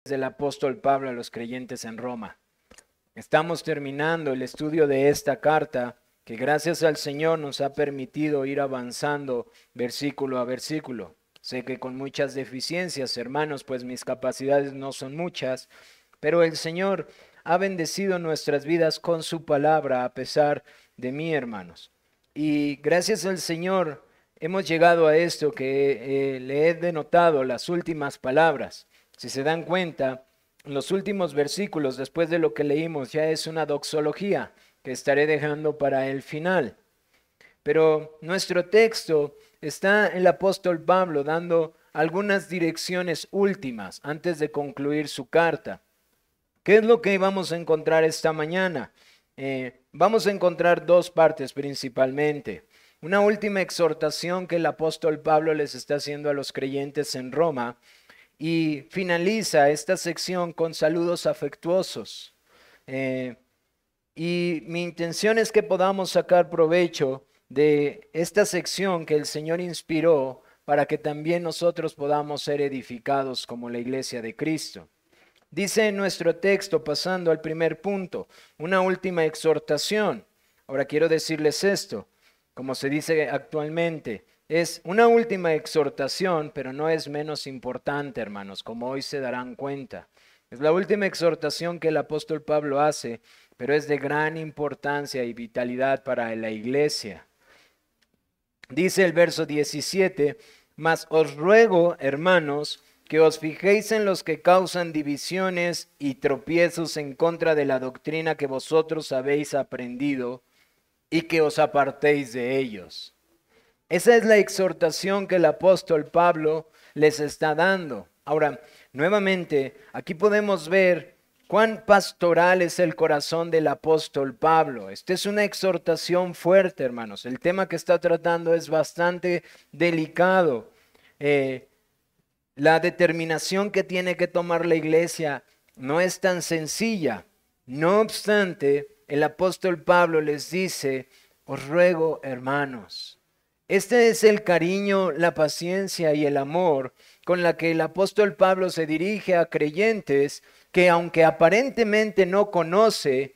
del apóstol Pablo a los creyentes en Roma. Estamos terminando el estudio de esta carta que gracias al Señor nos ha permitido ir avanzando versículo a versículo. Sé que con muchas deficiencias, hermanos, pues mis capacidades no son muchas, pero el Señor ha bendecido nuestras vidas con su palabra a pesar de mí, hermanos. Y gracias al Señor hemos llegado a esto que le he denotado las últimas palabras. Si se dan cuenta, los últimos versículos después de lo que leímos ya es una doxología que estaré dejando para el final. Pero nuestro texto está el apóstol Pablo dando algunas direcciones últimas antes de concluir su carta. ¿Qué es lo que vamos a encontrar esta mañana? Vamos a encontrar dos partes principalmente. Una última exhortación que el apóstol Pablo les está haciendo a los creyentes en Roma y finaliza esta sección con saludos afectuosos. Y mi intención es que podamos sacar provecho de esta sección que el Señor inspiró para que también nosotros podamos ser edificados como la iglesia de Cristo. Dice en nuestro texto, pasando al primer punto, una última exhortación. Ahora quiero decirles esto, como se dice actualmente, es una última exhortación, pero no es menos importante, hermanos, como hoy se darán cuenta. Es la última exhortación que el apóstol Pablo hace, pero es de gran importancia y vitalidad para la iglesia. Dice el verso 17, mas os ruego, hermanos, que os fijéis en los que causan divisiones y tropiezos en contra de la doctrina que vosotros habéis aprendido y que os apartéis de ellos. Esa es la exhortación que el apóstol Pablo les está dando. Ahora, nuevamente, aquí podemos ver cuán pastoral es el corazón del apóstol Pablo. Esta es una exhortación fuerte, hermanos. El tema que está tratando es bastante delicado. La determinación que tiene que tomar la iglesia no es tan sencilla. No obstante, el apóstol Pablo les dice, os ruego, hermanos. Este es el cariño, la paciencia y el amor con la que el apóstol Pablo se dirige a creyentes que aunque aparentemente no conoce,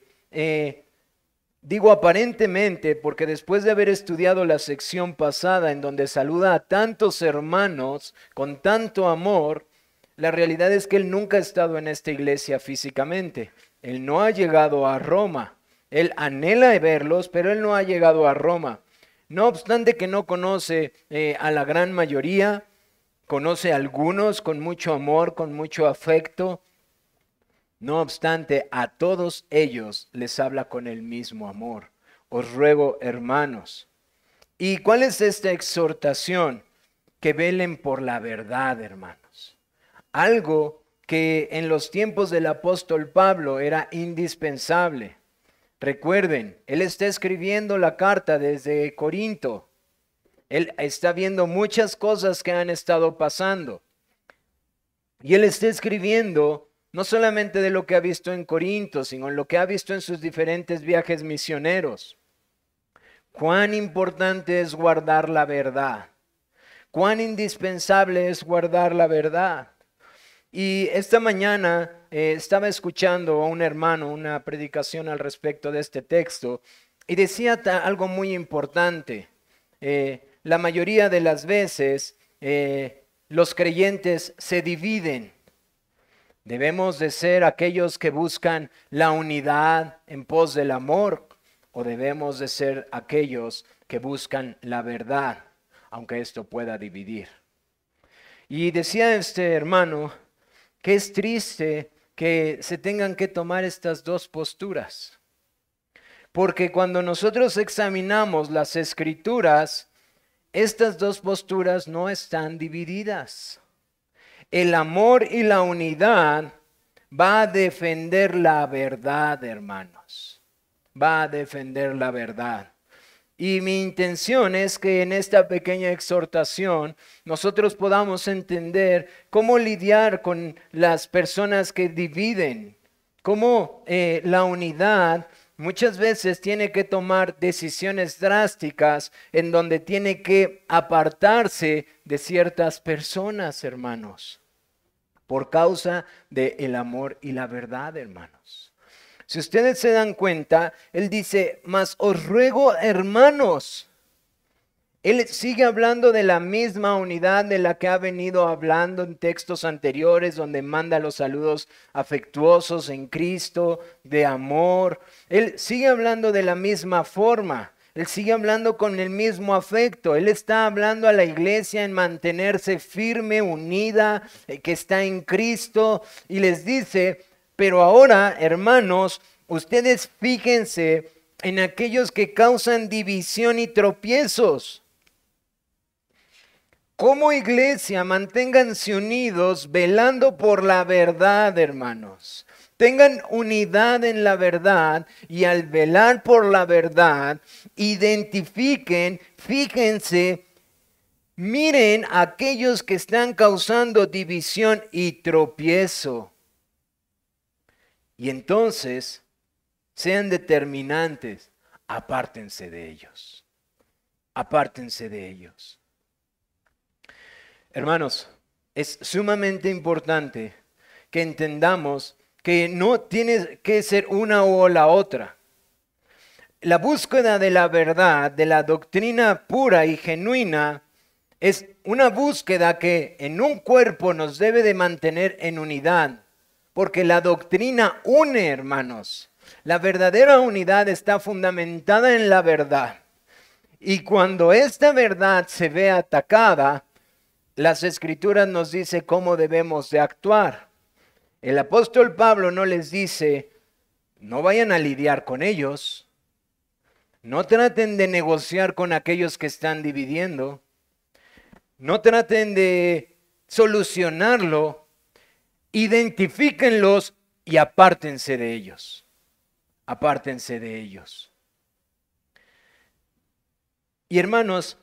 digo aparentemente porque después de haber estudiado la sección pasada en donde saluda a tantos hermanos con tanto amor, la realidad es que él nunca ha estado en esta iglesia físicamente. Él no ha llegado a Roma. Él anhela verlos, pero él no ha llegado a Roma. No obstante que no conoce a la gran mayoría, conoce a algunos con mucho amor, con mucho afecto. No obstante, a todos ellos les habla con el mismo amor. Os ruego, hermanos. ¿Y cuál es esta exhortación? Que velen por la verdad, hermanos. Algo que en los tiempos del apóstol Pablo era indispensable. Recuerden, él está escribiendo la carta desde Corinto. Él está viendo muchas cosas que han estado pasando. Y él está escribiendo no solamente de lo que ha visto en Corinto, sino lo que ha visto en sus diferentes viajes misioneros. Cuán importante es guardar la verdad. Cuán indispensable es guardar la verdad. Y esta mañana estaba escuchando a un hermano una predicación al respecto de este texto y decía algo muy importante. La mayoría de las veces los creyentes se dividen. Debemos de ser aquellos que buscan la unidad en pos del amor o debemos de ser aquellos que buscan la verdad, aunque esto pueda dividir. Y decía este hermano que es triste que se tengan que tomar estas dos posturas. Porque cuando nosotros examinamos las escrituras, estas dos posturas no están divididas. El amor y la unidad va a defender la verdad, hermanos. Va a defender la verdad. Y mi intención es que en esta pequeña exhortación nosotros podamos entender cómo lidiar con las personas que dividen, cómo la unidad muchas veces tiene que tomar decisiones drásticas en donde tiene que apartarse de ciertas personas, hermanos. por causa del amor y la verdad, hermanos. Si ustedes se dan cuenta, él dice, mas os ruego, hermanos. Él sigue hablando de la misma unidad de la que ha venido hablando en textos anteriores, donde manda los saludos afectuosos en Cristo, de amor. Él sigue hablando de la misma forma. Él sigue hablando con el mismo afecto. Él está hablando a la iglesia en mantenerse firme, unida, que está en Cristo. Y les dice, pero ahora, hermanos, ustedes fíjense en aquellos que causan división y tropiezos. Como iglesia, manténganse unidos, velando por la verdad, hermanos. Tengan unidad en la verdad y al velar por la verdad, identifiquen, fíjense, miren a aquellos que están causando división y tropiezo. Y entonces, sean determinantes, apártense de ellos. Apártense de ellos. Hermanos, es sumamente importante que entendamos que no tiene que ser una o la otra. La búsqueda de la verdad, de la doctrina pura y genuina, es una búsqueda que en un cuerpo nos debe de mantener en unidad, porque la doctrina une, hermanos. La verdadera unidad está fundamentada en la verdad. Y cuando esta verdad se ve atacada, las Escrituras nos dice cómo debemos de actuar. El apóstol Pablo no les dice, no vayan a lidiar con ellos, no traten de negociar con aquellos que están dividiendo, no traten de solucionarlo, identifíquenlos y apártense de ellos. Apártense de ellos. Y hermanos,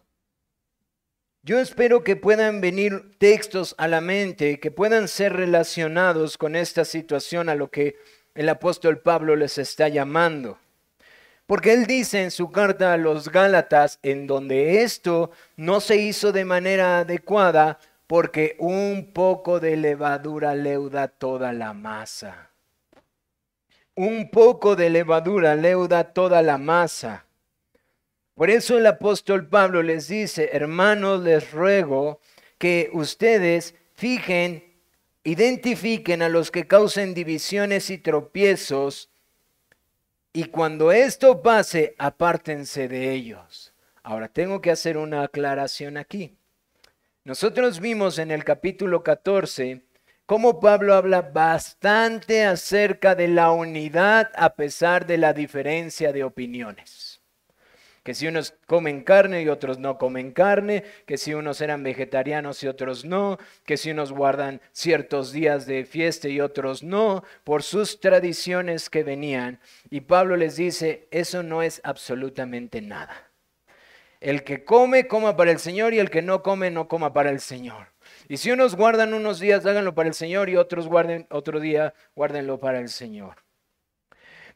yo espero que puedan venir textos a la mente, que puedan ser relacionados con esta situación a lo que el apóstol Pablo les está llamando. Porque él dice en su carta a los Gálatas, en donde esto no se hizo de manera adecuada, porque un poco de levadura leuda toda la masa. Un poco de levadura leuda toda la masa. Por eso el apóstol Pablo les dice, hermanos, les ruego que ustedes fijen, identifiquen a los que causen divisiones y tropiezos, y cuando esto pase, apártense de ellos. Ahora, tengo que hacer una aclaración aquí. Nosotros vimos en el capítulo 14 cómo Pablo habla bastante acerca de la unidad a pesar de la diferencia de opiniones. Que si unos comen carne y otros no comen carne, que si unos eran vegetarianos y otros no, que si unos guardan ciertos días de fiesta y otros no, por sus tradiciones que venían. Y Pablo les dice, eso no es absolutamente nada. El que come, coma para el Señor, y el que no come, no coma para el Señor. Y si unos guardan unos días, háganlo para el Señor, y otros guarden otro día, guárdenlo para el Señor.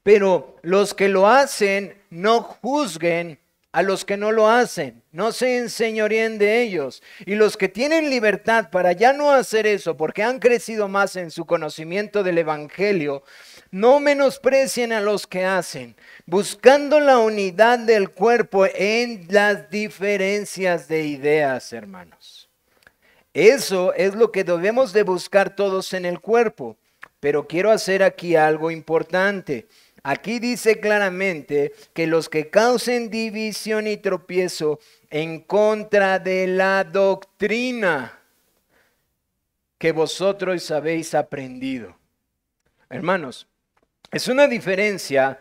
Pero los que lo hacen, no juzguen a los que no lo hacen, no se enseñoreen de ellos. Y los que tienen libertad para ya no hacer eso, porque han crecido más en su conocimiento del Evangelio, no menosprecien a los que hacen, buscando la unidad del cuerpo en las diferencias de ideas, hermanos. Eso es lo que debemos de buscar todos en el cuerpo. Pero quiero hacer aquí algo importante. Aquí dice claramente que los que causen división y tropiezo en contra de la doctrina que vosotros habéis aprendido. Hermanos, es una diferencia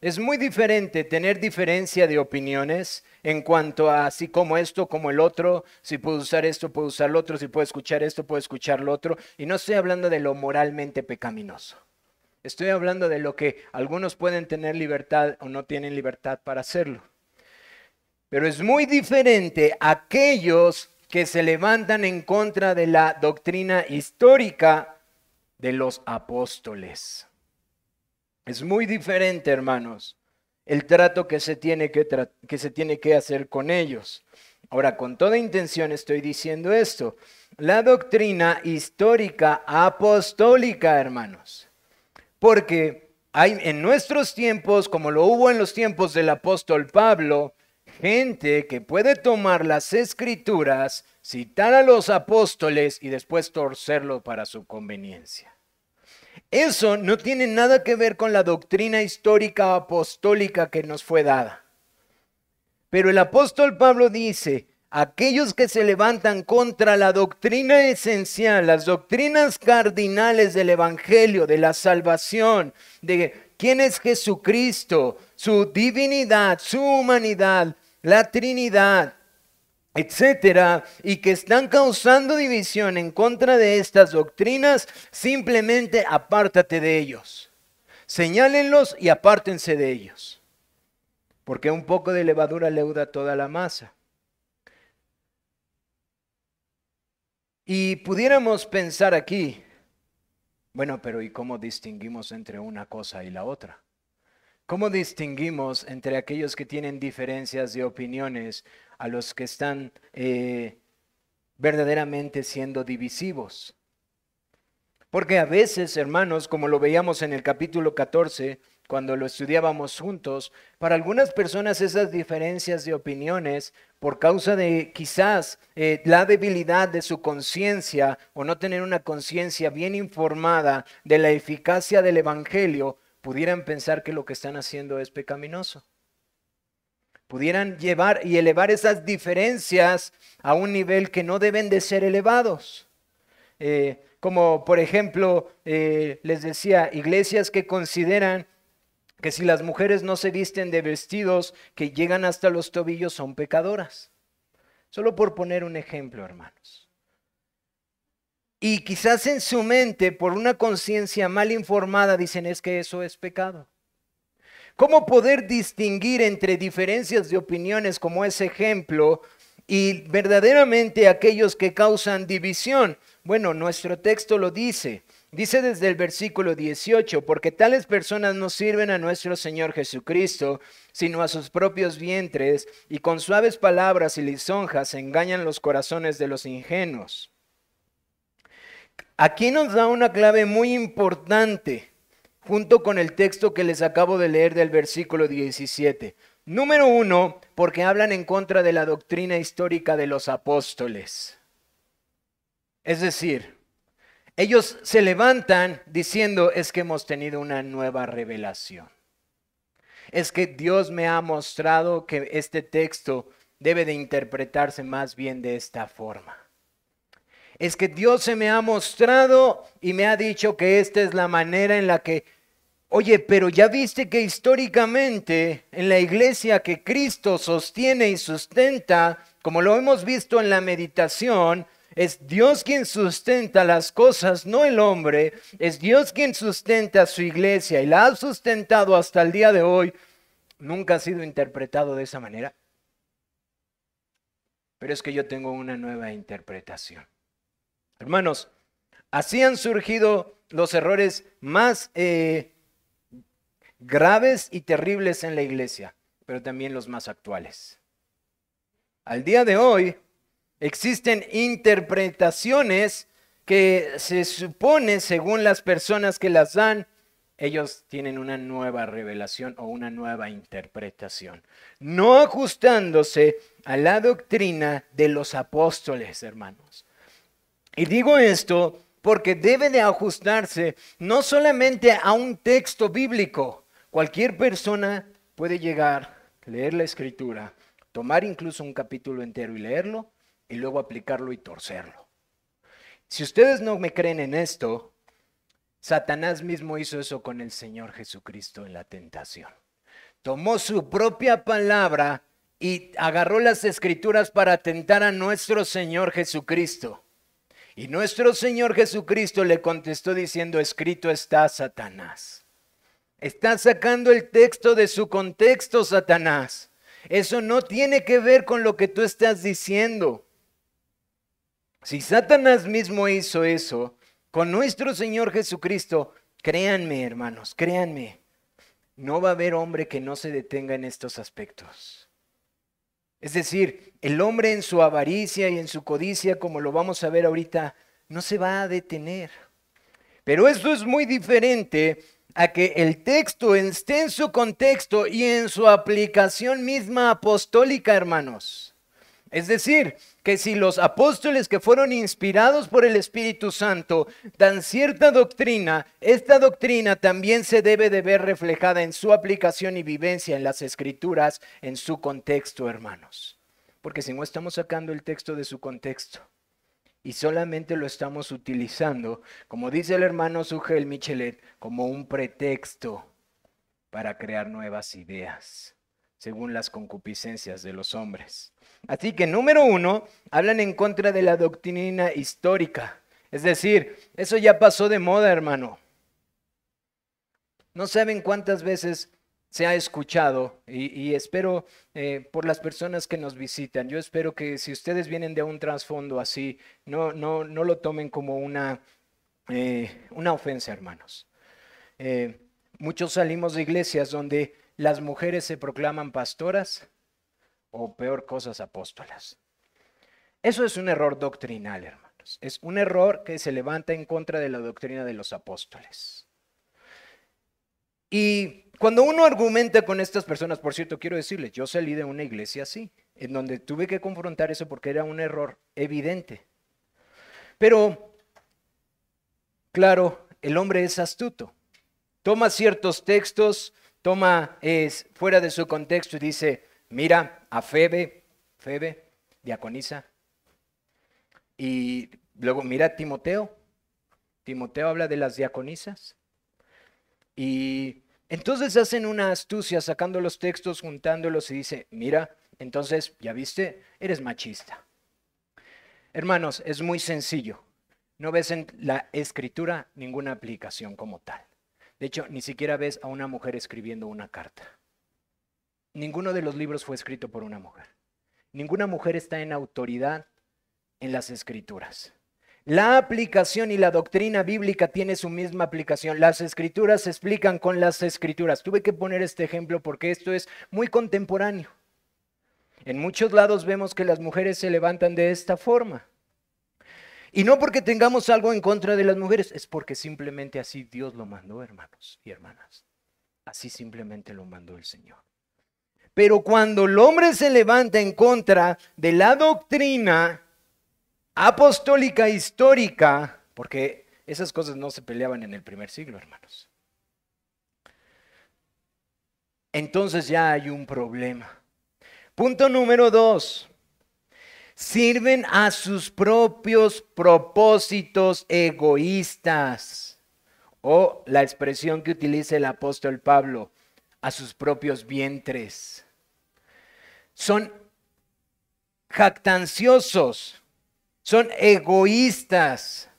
es muy diferente tener diferencia de opiniones en cuanto a así como esto, como el otro, si puedo usar esto, puedo usar lo otro, si puedo escuchar esto, puedo escuchar lo otro. Y no estoy hablando de lo moralmente pecaminoso. Estoy hablando de lo que algunos pueden tener libertad o no tienen libertad para hacerlo. Pero es muy diferente aquellos que se levantan en contra de la doctrina histórica de los apóstoles. Es muy diferente, hermanos, el trato que se tiene que hacer con ellos. Ahora, con toda intención estoy diciendo esto. la doctrina histórica apostólica, hermanos. Porque hay en nuestros tiempos, como lo hubo en los tiempos del apóstol Pablo, gente que puede tomar las escrituras, citar a los apóstoles y después torcerlo para su conveniencia. Eso no tiene nada que ver con la doctrina histórica apostólica que nos fue dada. Pero el apóstol Pablo dice, aquellos que se levantan contra la doctrina esencial, las doctrinas cardinales del evangelio, de la salvación, de quién es Jesucristo, su divinidad, su humanidad, la Trinidad, etcétera, y que están causando división en contra de estas doctrinas, simplemente apártate de ellos. Señálenlos y apártense de ellos. Porque un poco de levadura leuda toda la masa. Y pudiéramos pensar aquí, bueno, pero ¿y cómo distinguimos entre una cosa y la otra? ¿Cómo distinguimos entre aquellos que tienen diferencias de opiniones a los que están verdaderamente siendo divisivos? Porque a veces, hermanos, como lo veíamos en el capítulo 14, cuando lo estudiábamos juntos, para algunas personas esas diferencias de opiniones, por causa de quizás la debilidad de su conciencia o no tener una conciencia bien informada de la eficacia del evangelio, pudieran pensar que lo que están haciendo es pecaminoso. Pudieran llevar y elevar esas diferencias a un nivel que no deben de ser elevados. Como por ejemplo, les decía, iglesias que consideran que si las mujeres no se visten de vestidos que llegan hasta los tobillos son pecadoras. Solo por poner un ejemplo, hermanos. Y quizás en su mente, por una conciencia mal informada, dicen es que eso es pecado. ¿Cómo poder distinguir entre diferencias de opiniones como ese ejemplo y verdaderamente aquellos que causan división? Bueno, nuestro texto lo dice. Dice desde el versículo 18, porque tales personas no sirven a nuestro Señor Jesucristo, sino a sus propios vientres, y con suaves palabras y lisonjas engañan los corazones de los ingenuos. Aquí nos da una clave muy importante, junto con el texto que les acabo de leer del versículo 17. Número 1, porque hablan en contra de la doctrina histórica de los apóstoles. Es decir, ellos se levantan diciendo es que hemos tenido una nueva revelación. Es que Dios me ha mostrado que este texto debe de interpretarse más bien de esta forma. Es que Dios se me ha mostrado y me ha dicho que esta es la manera en la que, oye, pero ya viste que históricamente en la iglesia que Cristo sostiene y sustenta, como lo hemos visto en la meditación, es Dios quien sustenta las cosas, no el hombre. Es Dios quien sustenta su iglesia y la ha sustentado hasta el día de hoy. Nunca ha sido interpretado de esa manera. Pero es que yo tengo una nueva interpretación. Hermanos, así han surgido los errores más graves y terribles en la iglesia, pero también los más actuales. Al día de hoy, existen interpretaciones que se supone, según las personas que las dan, ellos tienen una nueva revelación o una nueva interpretación, no ajustándose a la doctrina de los apóstoles, hermanos. Y digo esto porque debe de ajustarse no solamente a un texto bíblico. Cualquier persona puede llegar, leer la escritura, tomar incluso un capítulo entero y leerlo, y luego aplicarlo y torcerlo. Si ustedes no me creen en esto, Satanás mismo hizo eso con el Señor Jesucristo en la tentación. Tomó su propia palabra y agarró las escrituras para tentar a nuestro Señor Jesucristo. Y nuestro Señor Jesucristo le contestó diciendo, escrito está, Satanás. Está sacando el texto de su contexto, Satanás. Eso no tiene que ver con lo que tú estás diciendo. Si Satanás mismo hizo eso con nuestro Señor Jesucristo, créanme, hermanos, créanme, no va a haber hombre que no se detenga en estos aspectos. Es decir, el hombre en su avaricia y en su codicia, como lo vamos a ver ahorita, no se va a detener. Pero esto es muy diferente a que el texto esté en su contexto y en su aplicación misma apostólica, hermanos. Es decir, que si los apóstoles que fueron inspirados por el Espíritu Santo dan cierta doctrina, esta doctrina también se debe de ver reflejada en su aplicación y vivencia en las Escrituras, en su contexto, hermanos. Porque si no estamos sacando el texto de su contexto y solamente lo estamos utilizando, como dice el hermano Sugel Michelet, como un pretexto para crear nuevas ideas, según las concupiscencias de los hombres. Así que número 1, hablan en contra de la doctrina histórica. Es decir, eso ya pasó de moda, hermano. No saben cuántas veces se ha escuchado y espero por las personas que nos visitan, yo espero que si ustedes vienen de un trasfondo así, no lo tomen como una ofensa, hermanos. Muchos salimos de iglesias donde las mujeres se proclaman pastoras o peor cosas, apóstolas. Eso es un error doctrinal, hermanos. Es un error que se levanta en contra de la doctrina de los apóstoles. Y cuando uno argumenta con estas personas, por cierto, quiero decirles, yo salí de una iglesia así, en donde tuve que confrontar eso porque era un error evidente. Pero, claro, el hombre es astuto. Toma ciertos textos, fuera de su contexto y dice, mira a Febe, diaconisa. Y luego mira a Timoteo. Timoteo habla de las diaconisas. Y entonces hacen una astucia sacando los textos, juntándolos y dice, mira, entonces, ¿ya viste? Eres machista. Hermanos, es muy sencillo. No ves en la escritura ninguna aplicación como tal. De hecho, ni siquiera ves a una mujer escribiendo una carta. Ninguno de los libros fue escrito por una mujer. Ninguna mujer está en autoridad en las escrituras. La aplicación y la doctrina bíblica tiene su misma aplicación. Las escrituras se explican con las escrituras. Tuve que poner este ejemplo porque esto es muy contemporáneo. En muchos lados vemos que las mujeres se levantan de esta forma. Y no porque tengamos algo en contra de las mujeres, es porque simplemente así Dios lo mandó, hermanos y hermanas. Así simplemente lo mandó el Señor. Pero cuando el hombre se levanta en contra de la doctrina apostólica histórica, porque esas cosas no se peleaban en el primer siglo, hermanos, entonces ya hay un problema. Punto número 2. Sirven a sus propios propósitos egoístas. O la expresión que utiliza el apóstol Pablo, a sus propios vientres. Son jactanciosos, son egoístas.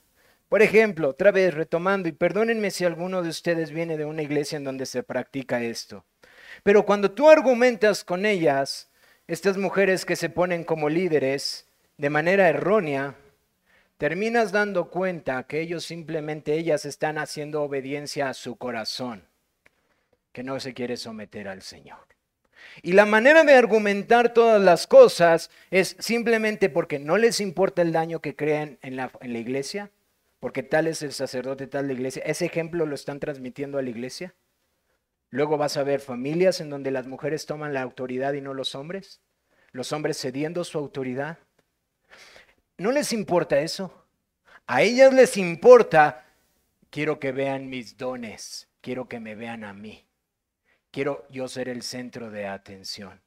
Por ejemplo, otra vez retomando, y perdónenme si alguno de ustedes viene de una iglesia en donde se practica esto, pero cuando tú argumentas con ellas, estas mujeres que se ponen como líderes de manera errónea, terminas dando cuenta que ellas están haciendo obediencia a su corazón, que no se quiere someter al Señor. Y la manera de argumentar todas las cosas es simplemente porque no les importa el daño que crean en la iglesia, porque tal es el sacerdote, tal la iglesia. Ese ejemplo lo están transmitiendo a la iglesia. Luego vas a ver familias en donde las mujeres toman la autoridad y no los hombres cediendo su autoridad. No les importa eso. A ellas les importa, quiero que vean mis dones, quiero que me vean a mí. Quiero yo ser el centro de atención.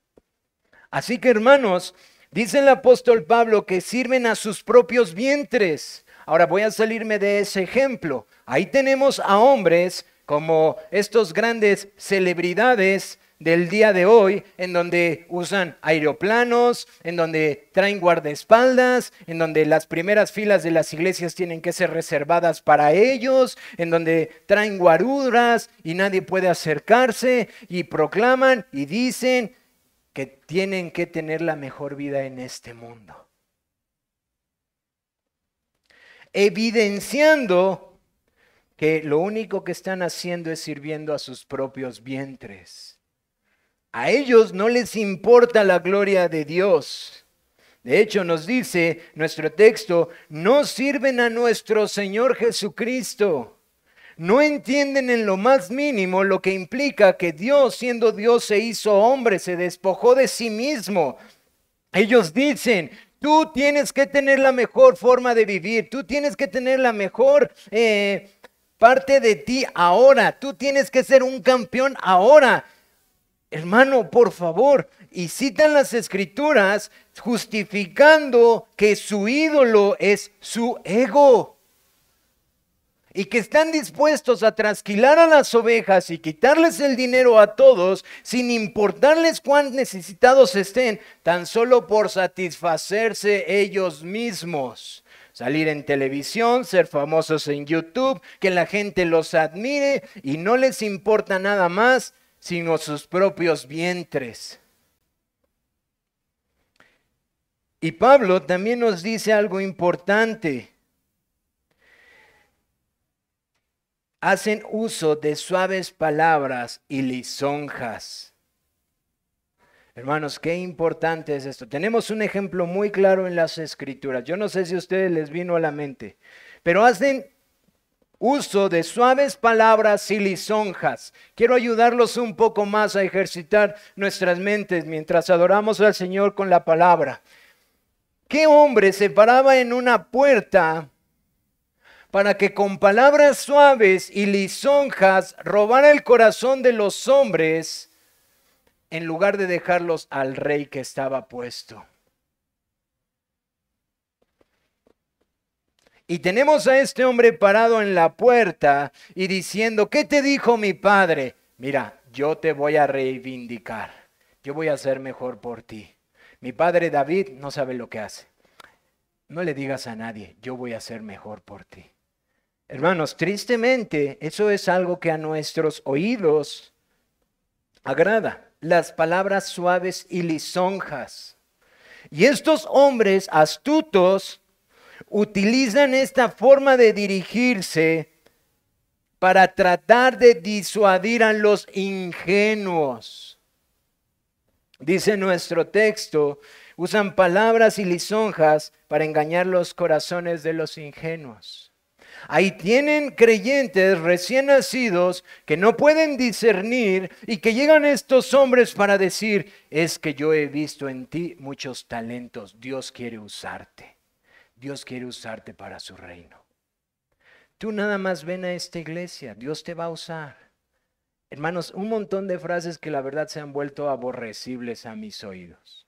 Así que, hermanos, dice el apóstol Pablo que sirven a sus propios vientres. Ahora voy a salirme de ese ejemplo. Ahí tenemos a hombres como estos grandes celebridades del día de hoy, en donde usan aeroplanos, en donde traen guardaespaldas, en donde las primeras filas de las iglesias tienen que ser reservadas para ellos, en donde traen guaruras y nadie puede acercarse y proclaman y dicen que tienen que tener la mejor vida en este mundo. Evidenciando que lo único que están haciendo es sirviendo a sus propios vientres. A ellos no les importa la gloria de Dios. De hecho, nos dice nuestro texto, no sirven a nuestro Señor Jesucristo. No entienden en lo más mínimo lo que implica que Dios, siendo Dios, se hizo hombre, se despojó de sí mismo. Ellos dicen, tú tienes que tener la mejor forma de vivir, tú tienes que tener la mejor parte de ti ahora, tú tienes que ser un campeón ahora. Hermano, por favor, y citan las escrituras justificando que su ídolo es su ego. Y que están dispuestos a trasquilar a las ovejas y quitarles el dinero a todos sin importarles cuán necesitados estén, tan solo por satisfacerse ellos mismos. Salir en televisión, ser famosos en YouTube, que la gente los admire y no les importa nada más sino sus propios vientres. Y Pablo también nos dice algo importante. Hacen uso de suaves palabras y lisonjas. Hermanos, qué importante es esto. Tenemos un ejemplo muy claro en las Escrituras. Yo no sé si a ustedes les vino a la mente, pero hacen uso de suaves palabras y lisonjas. Quiero ayudarlos un poco más a ejercitar nuestras mentes mientras adoramos al Señor con la palabra. ¿Qué hombre se paraba en una puerta para que con palabras suaves y lisonjas robara el corazón de los hombres en lugar de dejarlos al rey que estaba puesto? Y tenemos a este hombre parado en la puerta y diciendo, ¿qué te dijo mi padre? Mira, yo te voy a reivindicar, yo voy a hacer mejor por ti. Mi padre David no sabe lo que hace. No le digas a nadie, yo voy a hacer mejor por ti. Hermanos, tristemente, eso es algo que a nuestros oídos agrada. Las palabras suaves y lisonjas. Y estos hombres astutos utilizan esta forma de dirigirse para tratar de disuadir a los ingenuos. Dice nuestro texto, usan palabras y lisonjas para engañar los corazones de los ingenuos. Ahí tienen creyentes recién nacidos que no pueden discernir y que llegan estos hombres para decir, es que yo he visto en ti muchos talentos, Dios quiere usarte. Dios quiere usarte para su reino. Tú nada más ven a esta iglesia, Dios te va a usar. Hermanos, un montón de frases que la verdad se han vuelto aborrecibles a mis oídos.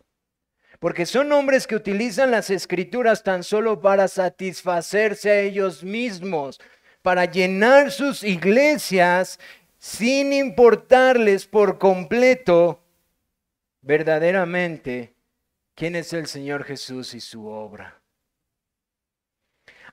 Porque son hombres que utilizan las escrituras tan solo para satisfacerse a ellos mismos, para llenar sus iglesias sin importarles por completo verdaderamente quién es el Señor Jesús y su obra.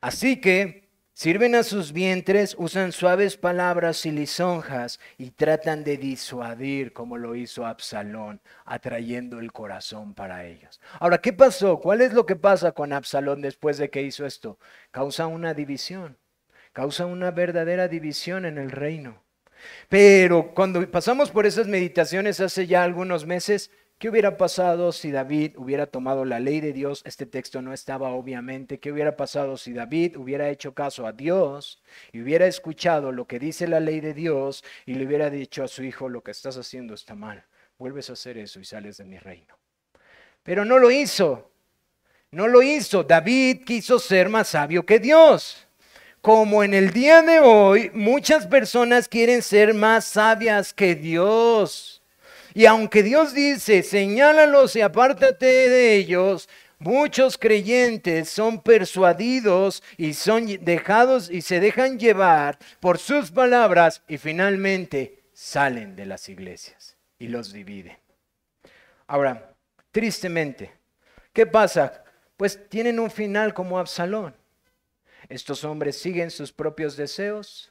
Así que sirven a sus vientres, usan suaves palabras y lisonjas y tratan de disuadir como lo hizo Absalón, atrayendo el corazón para ellos. Ahora, ¿qué pasó? ¿Cuál es lo que pasa con Absalón después de que hizo esto? Causa una división, causa una verdadera división en el reino. Pero cuando pasamos por esas meditaciones hace ya algunos meses, ¿qué hubiera pasado si David hubiera tomado la ley de Dios? Este texto no estaba obviamente. ¿Qué hubiera pasado si David hubiera hecho caso a Dios y hubiera escuchado lo que dice la ley de Dios y le hubiera dicho a su hijo, lo que estás haciendo está mal, vuelves a hacer eso y sales de mi reino? Pero no lo hizo, no lo hizo. David quiso ser más sabio que Dios. Como en el día de hoy, muchas personas quieren ser más sabias que Dios. Y aunque Dios dice, señálalos y apártate de ellos, muchos creyentes son persuadidos y son dejados y se dejan llevar por sus palabras y finalmente salen de las iglesias y los dividen. Ahora, tristemente, ¿qué pasa? Pues tienen un final como Absalón. Estos hombres siguen sus propios deseos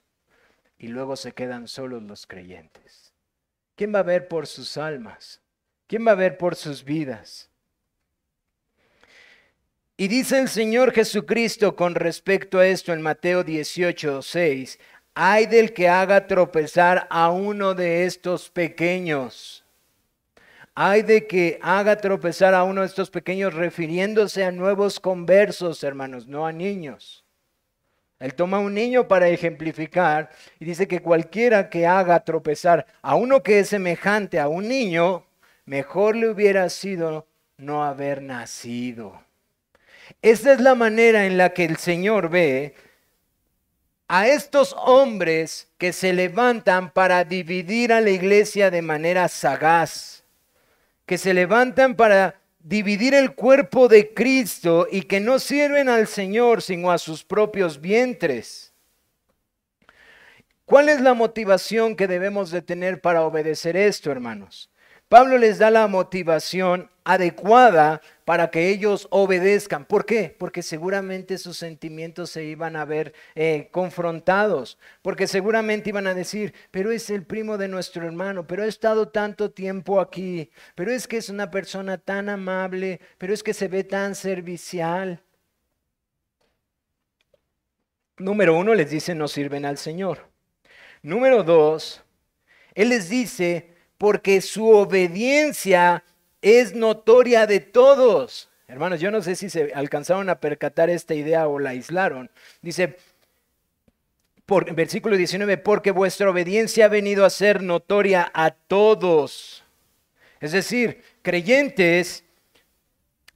y luego se quedan solos los creyentes. ¿Quién va a ver por sus almas? ¿Quién va a ver por sus vidas? Y dice el Señor Jesucristo con respecto a esto en Mateo 18:6, ay del que haga tropezar a uno de estos pequeños. Ay de que haga tropezar a uno de estos pequeños, refiriéndose a nuevos conversos, hermanos, no a niños. Él toma un niño para ejemplificar y dice que cualquiera que haga tropezar a uno que es semejante a un niño, mejor le hubiera sido no haber nacido. Esa es la manera en la que el Señor ve a estos hombres que se levantan para dividir a la iglesia de manera sagaz, que se levantan para dividir el cuerpo de Cristo y que no sirven al Señor sino a sus propios vientres. ¿Cuál es la motivación que debemos de tener para obedecer esto, hermanos? Pablo les da la motivación adecuada para que ellos obedezcan. ¿Por qué? Porque seguramente sus sentimientos se iban a ver confrontados. Porque seguramente iban a decir, pero es el primo de nuestro hermano, pero ha estado tanto tiempo aquí, pero es que es una persona tan amable, pero es que se ve tan servicial. Número 1, les dice, no sirven al Señor. Número 2, Él les dice, porque su obediencia es notoria de todos. Hermanos, yo no sé si se alcanzaron a percatar esta idea o la aislaron. Dice, versículo 19, porque vuestra obediencia ha venido a ser notoria a todos. Es decir, creyentes,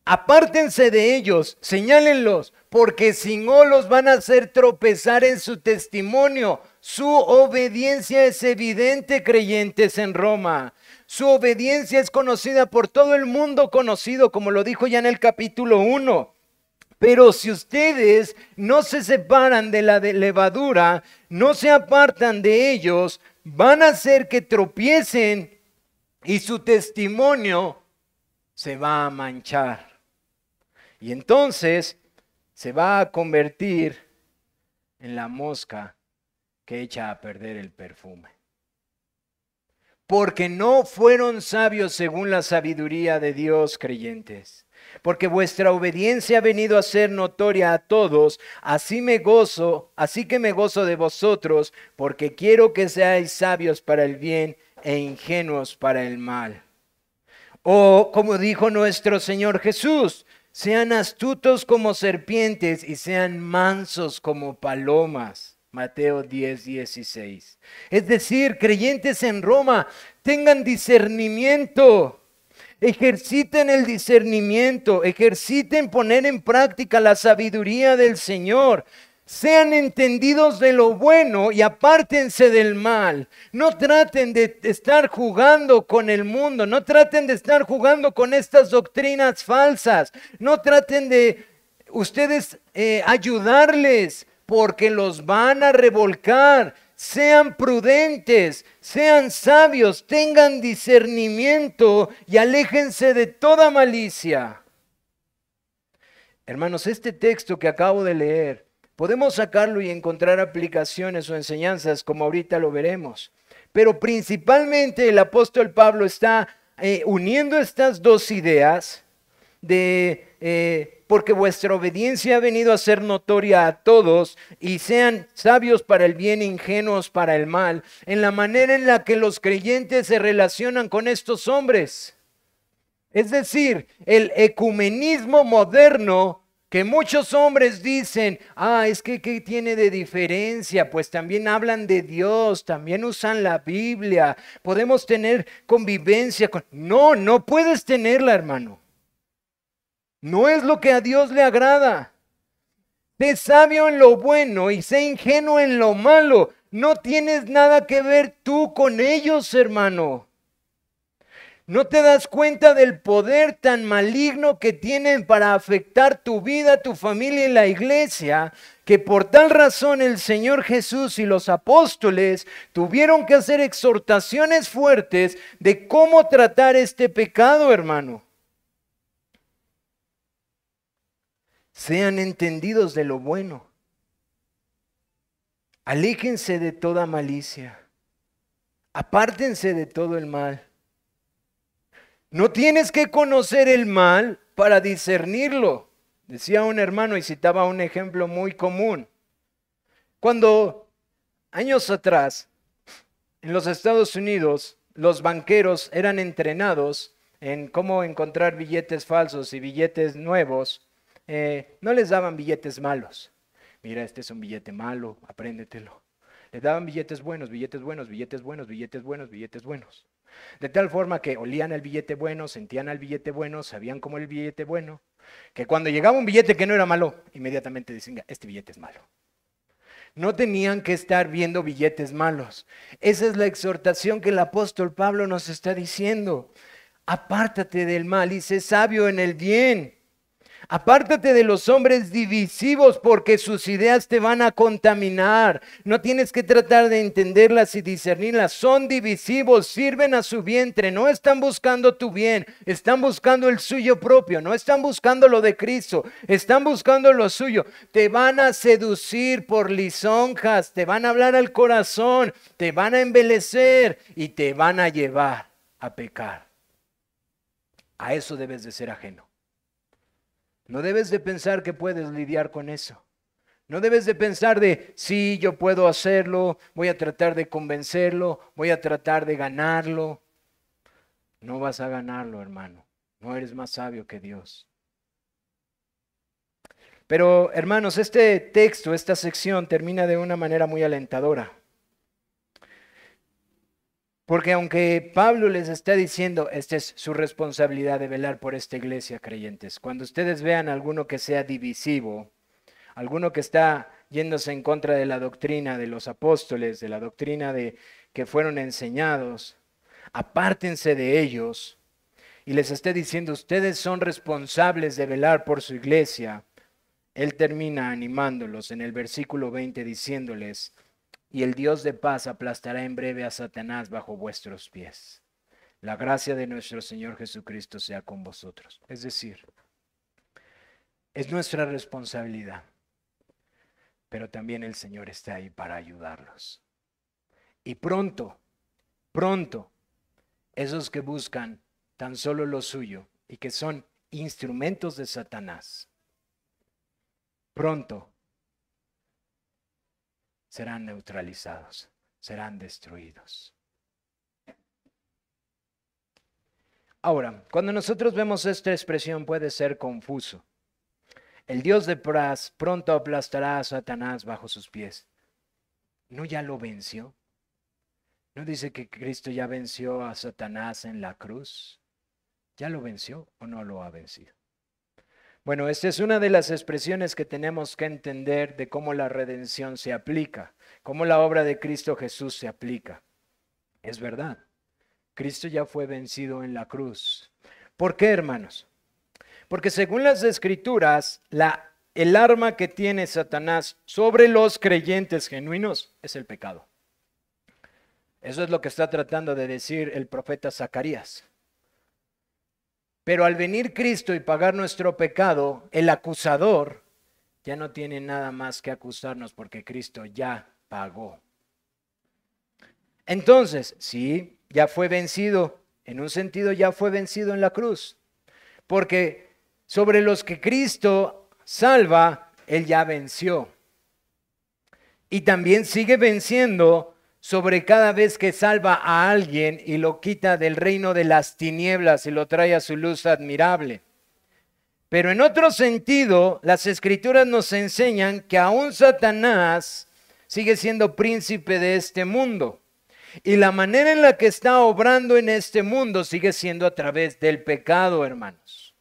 apártense de ellos, señálenlos, porque si no los van a hacer tropezar en su testimonio. Su obediencia es evidente, creyentes en Roma. Su obediencia es conocida por todo el mundo conocido, como lo dijo ya en el capítulo 1. Pero si ustedes no se separan de la levadura, no se apartan de ellos, van a hacer que tropiecen y su testimonio se va a manchar. Y entonces se va a convertir en la mosca que echa a perder el perfume. Porque no fueron sabios según la sabiduría de Dios, creyentes. Porque vuestra obediencia ha venido a ser notoria a todos, así que me gozo de vosotros, porque quiero que seáis sabios para el bien e ingenuos para el mal. O como dijo nuestro Señor Jesús, sean astutos como serpientes y sean mansos como palomas. Mateo 10:16. Es decir, creyentes en Roma, tengan discernimiento, ejerciten el discernimiento, ejerciten poner en práctica la sabiduría del Señor. Sean entendidos de lo bueno y apártense del mal. No traten de estar jugando con el mundo, no traten de estar jugando con estas doctrinas falsas, no traten de ustedes ayudarles, porque los van a revolcar. Sean prudentes, sean sabios, tengan discernimiento y aléjense de toda malicia. Hermanos, este texto que acabo de leer, podemos sacarlo y encontrar aplicaciones o enseñanzas como ahorita lo veremos. Pero principalmente el apóstol Pablo está uniendo estas dos ideas de porque vuestra obediencia ha venido a ser notoria a todos y sean sabios para el bien, ingenuos para el mal, en la manera en la que los creyentes se relacionan con estos hombres. Es decir, el ecumenismo moderno que muchos hombres dicen, es que ¿qué tiene de diferencia? Pues también hablan de Dios, también usan la Biblia, podemos tener convivencia con... No, no puedes tenerla, hermano. No es lo que a Dios le agrada. Sé sabio en lo bueno y sé ingenuo en lo malo. No tienes nada que ver tú con ellos, hermano. ¿No te das cuenta del poder tan maligno que tienen para afectar tu vida, tu familia y la iglesia? Que por tal razón el Señor Jesús y los apóstoles tuvieron que hacer exhortaciones fuertes de cómo tratar este pecado, hermano. Sean entendidos de lo bueno. Aléjense de toda malicia. Apártense de todo el mal. No tienes que conocer el mal para discernirlo. Decía un hermano y citaba un ejemplo muy común. Cuando años atrás en los Estados Unidos los banqueros eran entrenados en cómo encontrar billetes falsos y billetes nuevos, no les daban billetes malos. Mira, este es un billete malo, apréndetelo. Les daban billetes buenos, billetes buenos, billetes buenos, billetes buenos, billetes buenos. De tal forma que olían al billete bueno, sentían al billete bueno, sabían cómo el billete bueno, que cuando llegaba un billete que no era malo, inmediatamente decían, este billete es malo. No tenían que estar viendo billetes malos. Esa es la exhortación que el apóstol Pablo nos está diciendo. Apártate del mal y sé sabio en el bien. Apártate de los hombres divisivos porque sus ideas te van a contaminar. No tienes que tratar de entenderlas y discernirlas. Son divisivos, sirven a su vientre. No están buscando tu bien, están buscando el suyo propio. No están buscando lo de Cristo, están buscando lo suyo. Te van a seducir por lisonjas, te van a hablar al corazón, te van a embelecer y te van a llevar a pecar. A eso debes de ser ajeno. No debes de pensar que puedes lidiar con eso. No debes de pensar de, sí, yo puedo hacerlo, voy a tratar de convencerlo, voy a tratar de ganarlo. No vas a ganarlo, hermano. No eres más sabio que Dios. Pero, hermanos, este texto, esta sección termina de una manera muy alentadora. Porque aunque Pablo les está diciendo, esta es su responsabilidad de velar por esta iglesia, creyentes. Cuando ustedes vean a alguno que sea divisivo, alguno que está yéndose en contra de la doctrina de los apóstoles, de la doctrina de que fueron enseñados, apártense de ellos y les esté diciendo, ustedes son responsables de velar por su iglesia. Él termina animándolos en el versículo 20 diciéndoles, y el Dios de paz aplastará en breve a Satanás bajo vuestros pies. La gracia de nuestro Señor Jesucristo sea con vosotros. Es decir, es nuestra responsabilidad, pero también el Señor está ahí para ayudarlos. Y pronto, esos que buscan tan solo lo suyo y que son instrumentos de Satanás, pronto serán neutralizados, serán destruidos. Ahora, cuando nosotros vemos esta expresión puede ser confuso. El Dios de paz pronto aplastará a Satanás bajo sus pies. ¿No ya lo venció? ¿No dice que Cristo ya venció a Satanás en la cruz? ¿Ya lo venció o no lo ha vencido? Bueno, esta es una de las expresiones que tenemos que entender de cómo la redención se aplica, cómo la obra de Cristo Jesús se aplica. Es verdad, Cristo ya fue vencido en la cruz. ¿Por qué, hermanos? Porque según las Escrituras, el arma que tiene Satanás sobre los creyentes genuinos es el pecado. Eso es lo que está tratando de decir el profeta Zacarías. Pero al venir Cristo y pagar nuestro pecado, el acusador ya no tiene nada más que acusarnos porque Cristo ya pagó. Entonces, sí, ya fue vencido, en un sentido ya fue vencido en la cruz, porque sobre los que Cristo salva, Él ya venció. Y también sigue venciendo sobre cada vez que salva a alguien y lo quita del reino de las tinieblas y lo trae a su luz admirable. Pero en otro sentido, las Escrituras nos enseñan que aún Satanás sigue siendo príncipe de este mundo. Y la manera en la que está obrando en este mundo sigue siendo a través del pecado, hermanos.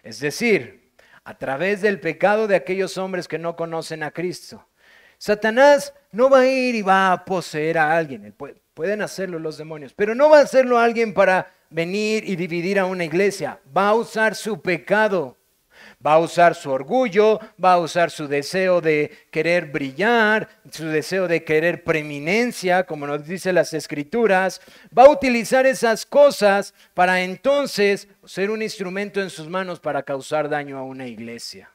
Es decir, a través del pecado de aquellos hombres que no conocen a Cristo. Satanás no va a ir y va a poseer a alguien. Pueden hacerlo los demonios, pero no va a hacerlo alguien para venir y dividir a una iglesia. Va a usar su pecado. Va a usar su orgullo, va a usar su deseo de querer brillar, su deseo de querer preeminencia, como nos dice las Escrituras. Va a utilizar esas cosas para entonces ser un instrumento en sus manos para causar daño a una iglesia.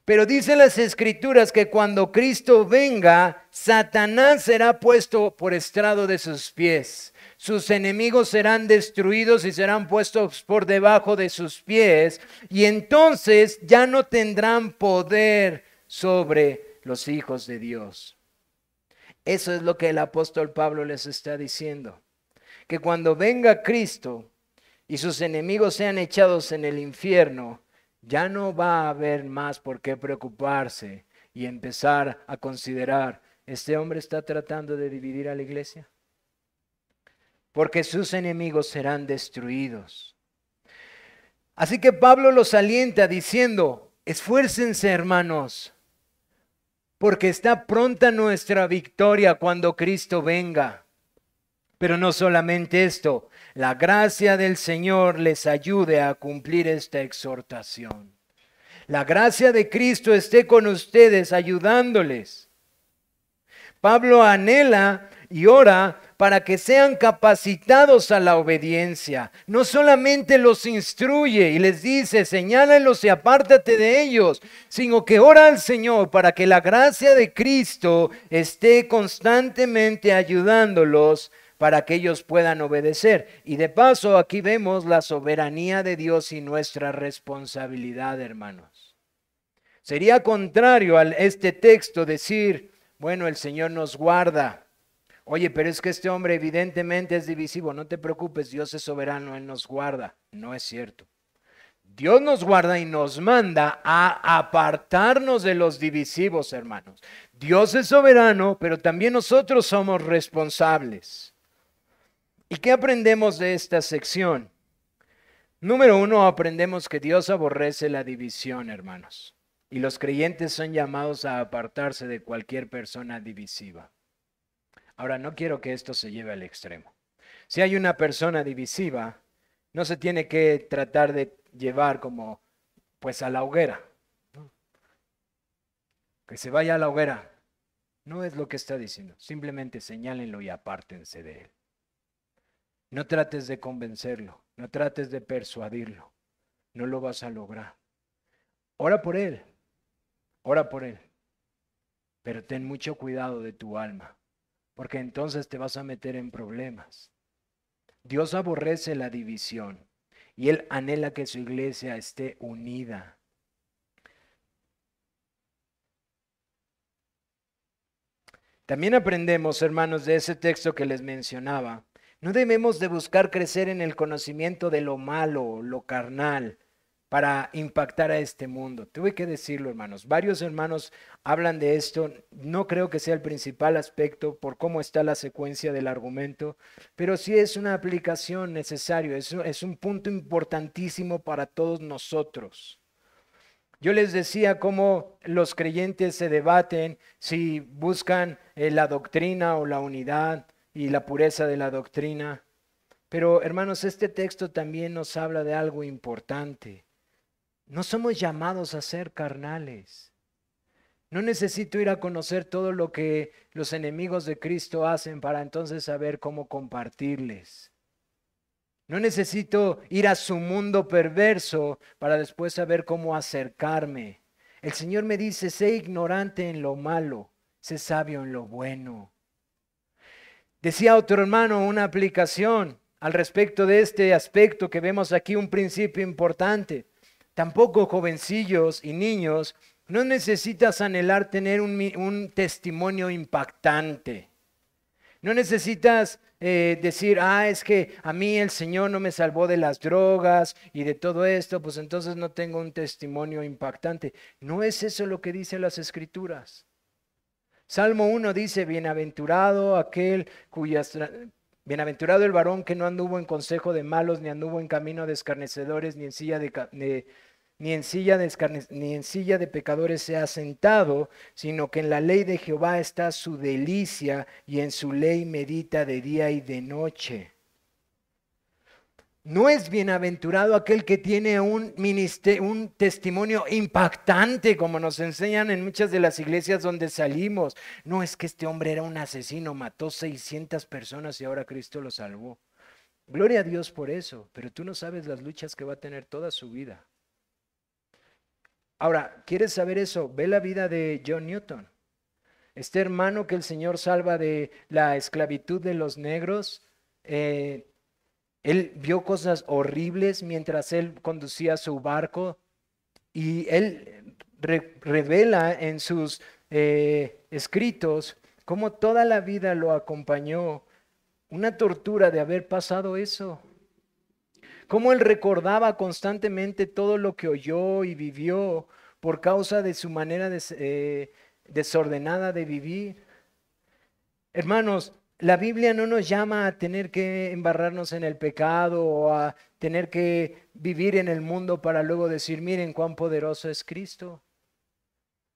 Pero dice las Escrituras que cuando Cristo venga, Satanás será puesto por estrado de sus pies. Sus enemigos serán destruidos y serán puestos por debajo de sus pies. Y entonces ya no tendrán poder sobre los hijos de Dios. Eso es lo que el apóstol Pablo les está diciendo. Que cuando venga Cristo, y sus enemigos sean echados en el infierno, ya no va a haber más por qué preocuparse y empezar a considerar, ¿este hombre está tratando de dividir a la iglesia? Porque sus enemigos serán destruidos. Así que Pablo los alienta diciendo, esfuércense hermanos, porque está pronta nuestra victoria cuando Cristo venga. Pero no solamente esto, la gracia del Señor les ayude a cumplir esta exhortación. La gracia de Cristo esté con ustedes ayudándoles. Pablo anhela y ora para que sean capacitados a la obediencia. No solamente los instruye y les dice, señálalos y apártate de ellos, sino que ora al Señor para que la gracia de Cristo esté constantemente ayudándolos para que ellos puedan obedecer. Y de paso, aquí vemos la soberanía de Dios y nuestra responsabilidad, hermanos. Sería contrario a este texto decir, bueno, el Señor nos guarda. Oye, pero es que este hombre evidentemente es divisivo. No te preocupes, Dios es soberano, Él nos guarda. No es cierto. Dios nos guarda y nos manda a apartarnos de los divisivos, hermanos. Dios es soberano, pero también nosotros somos responsables. ¿Y qué aprendemos de esta sección? Número 1, aprendemos que Dios aborrece la división, hermanos. Y los creyentes son llamados a apartarse de cualquier persona divisiva. Ahora, no quiero que esto se lleve al extremo. Si hay una persona divisiva, no se tiene que tratar de llevar como, pues a la hoguera. Que se vaya a la hoguera. No es lo que está diciendo. Simplemente señálenlo y apártense de él. No trates de convencerlo, no trates de persuadirlo, no lo vas a lograr. Ora por él, pero ten mucho cuidado de tu alma, porque entonces te vas a meter en problemas. Dios aborrece la división y Él anhela que su iglesia esté unida. También aprendemos, hermanos, de ese texto que les mencionaba. No debemos de buscar crecer en el conocimiento de lo malo, lo carnal, para impactar a este mundo. Tuve que decirlo, hermanos. Varios hermanos hablan de esto. No creo que sea el principal aspecto por cómo está la secuencia del argumento, pero sí es una aplicación necesaria. Es un punto importantísimo para todos nosotros. Yo les decía cómo los creyentes se debaten si buscan la doctrina o la unidad y la pureza de la doctrina. Pero hermanos, este texto también nos habla de algo importante. No somos llamados a ser carnales. No necesito ir a conocer todo lo que los enemigos de Cristo hacen para entonces saber cómo compartirles. No necesito ir a su mundo perverso para después saber cómo acercarme. El Señor me dice, sé ignorante en lo malo, sé sabio en lo bueno. Decía otro hermano una aplicación al respecto de este aspecto que vemos aquí, un principio importante. Tampoco jovencillos y niños, no necesitas anhelar tener un testimonio impactante. No necesitas decir, es que a mí el Señor no me salvó de las drogas y de todo esto, pues entonces no tengo un testimonio impactante. No es eso lo que dicen las Escrituras. Salmo 1 dice, bienaventurado el varón que no anduvo en consejo de malos, ni anduvo en camino de escarnecedores, ni en silla de pecadores se ha sentado, sino que en la ley de Jehová está su delicia, y en su ley medita de día y de noche. No es bienaventurado aquel que tiene un testimonio impactante, como nos enseñan en muchas de las iglesias donde salimos. No es que este hombre era un asesino, mató 600 personas y ahora Cristo lo salvó. Gloria a Dios por eso, pero tú no sabes las luchas que va a tener toda su vida. Ahora, ¿quieres saber eso? Ve la vida de John Newton. Este hermano que el Señor salva de la esclavitud de los negros, él vio cosas horribles mientras él conducía su barco y él revela en sus escritos cómo toda la vida lo acompañó una tortura de haber pasado eso. cómo él recordaba constantemente todo lo que oyó y vivió por causa de su manera desordenada de vivir. Hermanos, la Biblia no nos llama a tener que embarrarnos en el pecado o a tener que vivir en el mundo para luego decir, miren cuán poderoso es Cristo.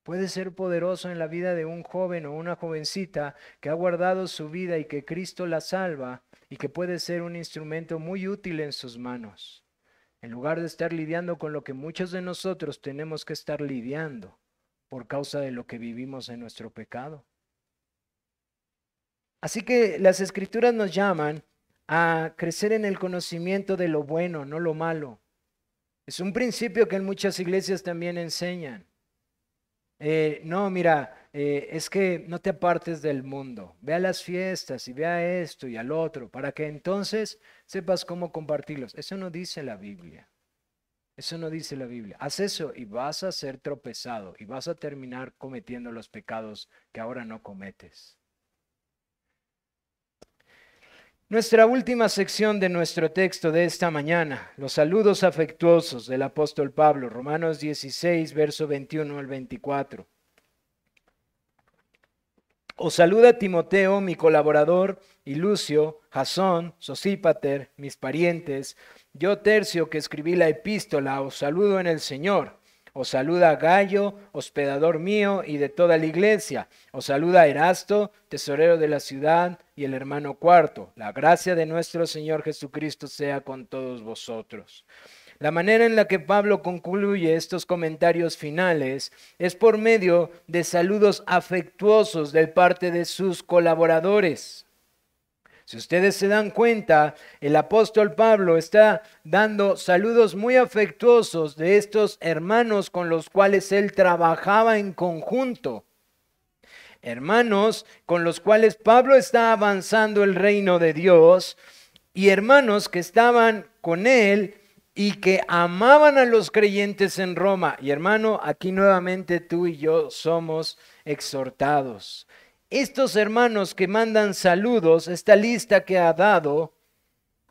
Puede ser poderoso en la vida de un joven o una jovencita que ha guardado su vida y que Cristo la salva y que puede ser un instrumento muy útil en sus manos, en lugar de estar lidiando con lo que muchos de nosotros tenemos que estar lidiando por causa de lo que vivimos en nuestro pecado. Así que las Escrituras nos llaman a crecer en el conocimiento de lo bueno, no lo malo. Es un principio que en muchas iglesias también enseñan. No, mira, es que no te apartes del mundo. Ve a las fiestas y ve a esto y al otro, para que entonces sepas cómo compartirlos. Eso no dice la Biblia. Eso no dice la Biblia. Haz eso y vas a ser tropezado y vas a terminar cometiendo los pecados que ahora no cometes. Nuestra última sección de nuestro texto de esta mañana, los saludos afectuosos del apóstol Pablo, Romanos 16, verso 21 al 24. Os saluda Timoteo, mi colaborador, y Lucio, Jasón, Sosípater, mis parientes. Yo, Tercio, que escribí la epístola, os saludo en el Señor. Os saluda Gayo, hospedador mío y de toda la iglesia. Os saluda Erasto, tesorero de la ciudad, y el hermano Cuarto. La gracia de nuestro Señor Jesucristo sea con todos vosotros. La manera en la que Pablo concluye estos comentarios finales es por medio de saludos afectuosos de parte de sus colaboradores. Si ustedes se dan cuenta, el apóstol Pablo está dando saludos muy afectuosos de estos hermanos con los cuales él trabajaba en conjunto. Hermanos con los cuales Pablo está avanzando el reino de Dios y hermanos que estaban con él y que amaban a los creyentes en Roma. Y hermano, aquí nuevamente tú y yo somos exhortados. Estos hermanos que mandan saludos, esta lista que ha dado,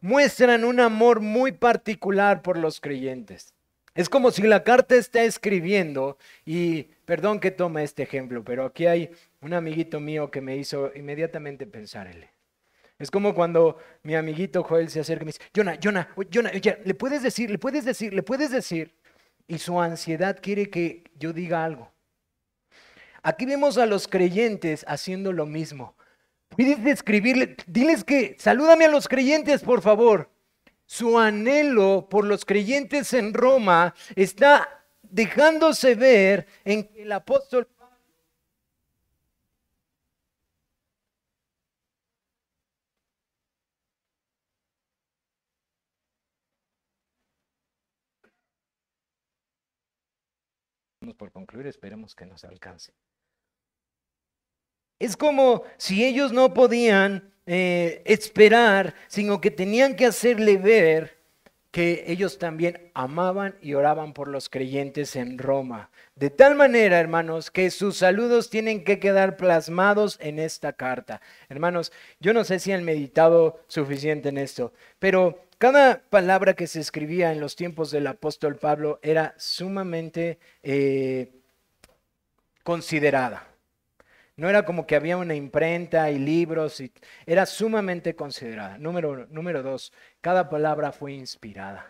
muestran un amor muy particular por los creyentes. Es como si la carta está escribiendo, y perdón que tome este ejemplo, pero aquí hay un amiguito mío que me hizo inmediatamente pensar en él. Es como cuando mi amiguito Joel se acerca y me dice, Jonah, ¿le puedes decir? Y su ansiedad quiere que yo diga algo. Aquí vemos a los creyentes haciendo lo mismo. Puedes escribirle, diles que salúdame a los creyentes, por favor. Su anhelo por los creyentes en Roma está dejándose ver en que el apóstol Pablo por concluir, esperemos que nos alcance. Es como si ellos no podían esperar, sino que tenían que hacerle ver que ellos también amaban y oraban por los creyentes en Roma. De tal manera, hermanos, que sus saludos tienen que quedar plasmados en esta carta. Hermanos, yo no sé si han meditado suficiente en esto, pero cada palabra que se escribía en los tiempos del apóstol Pablo era sumamente considerada. No era como que había una imprenta y libros, era sumamente considerada. Número 2, cada palabra fue inspirada.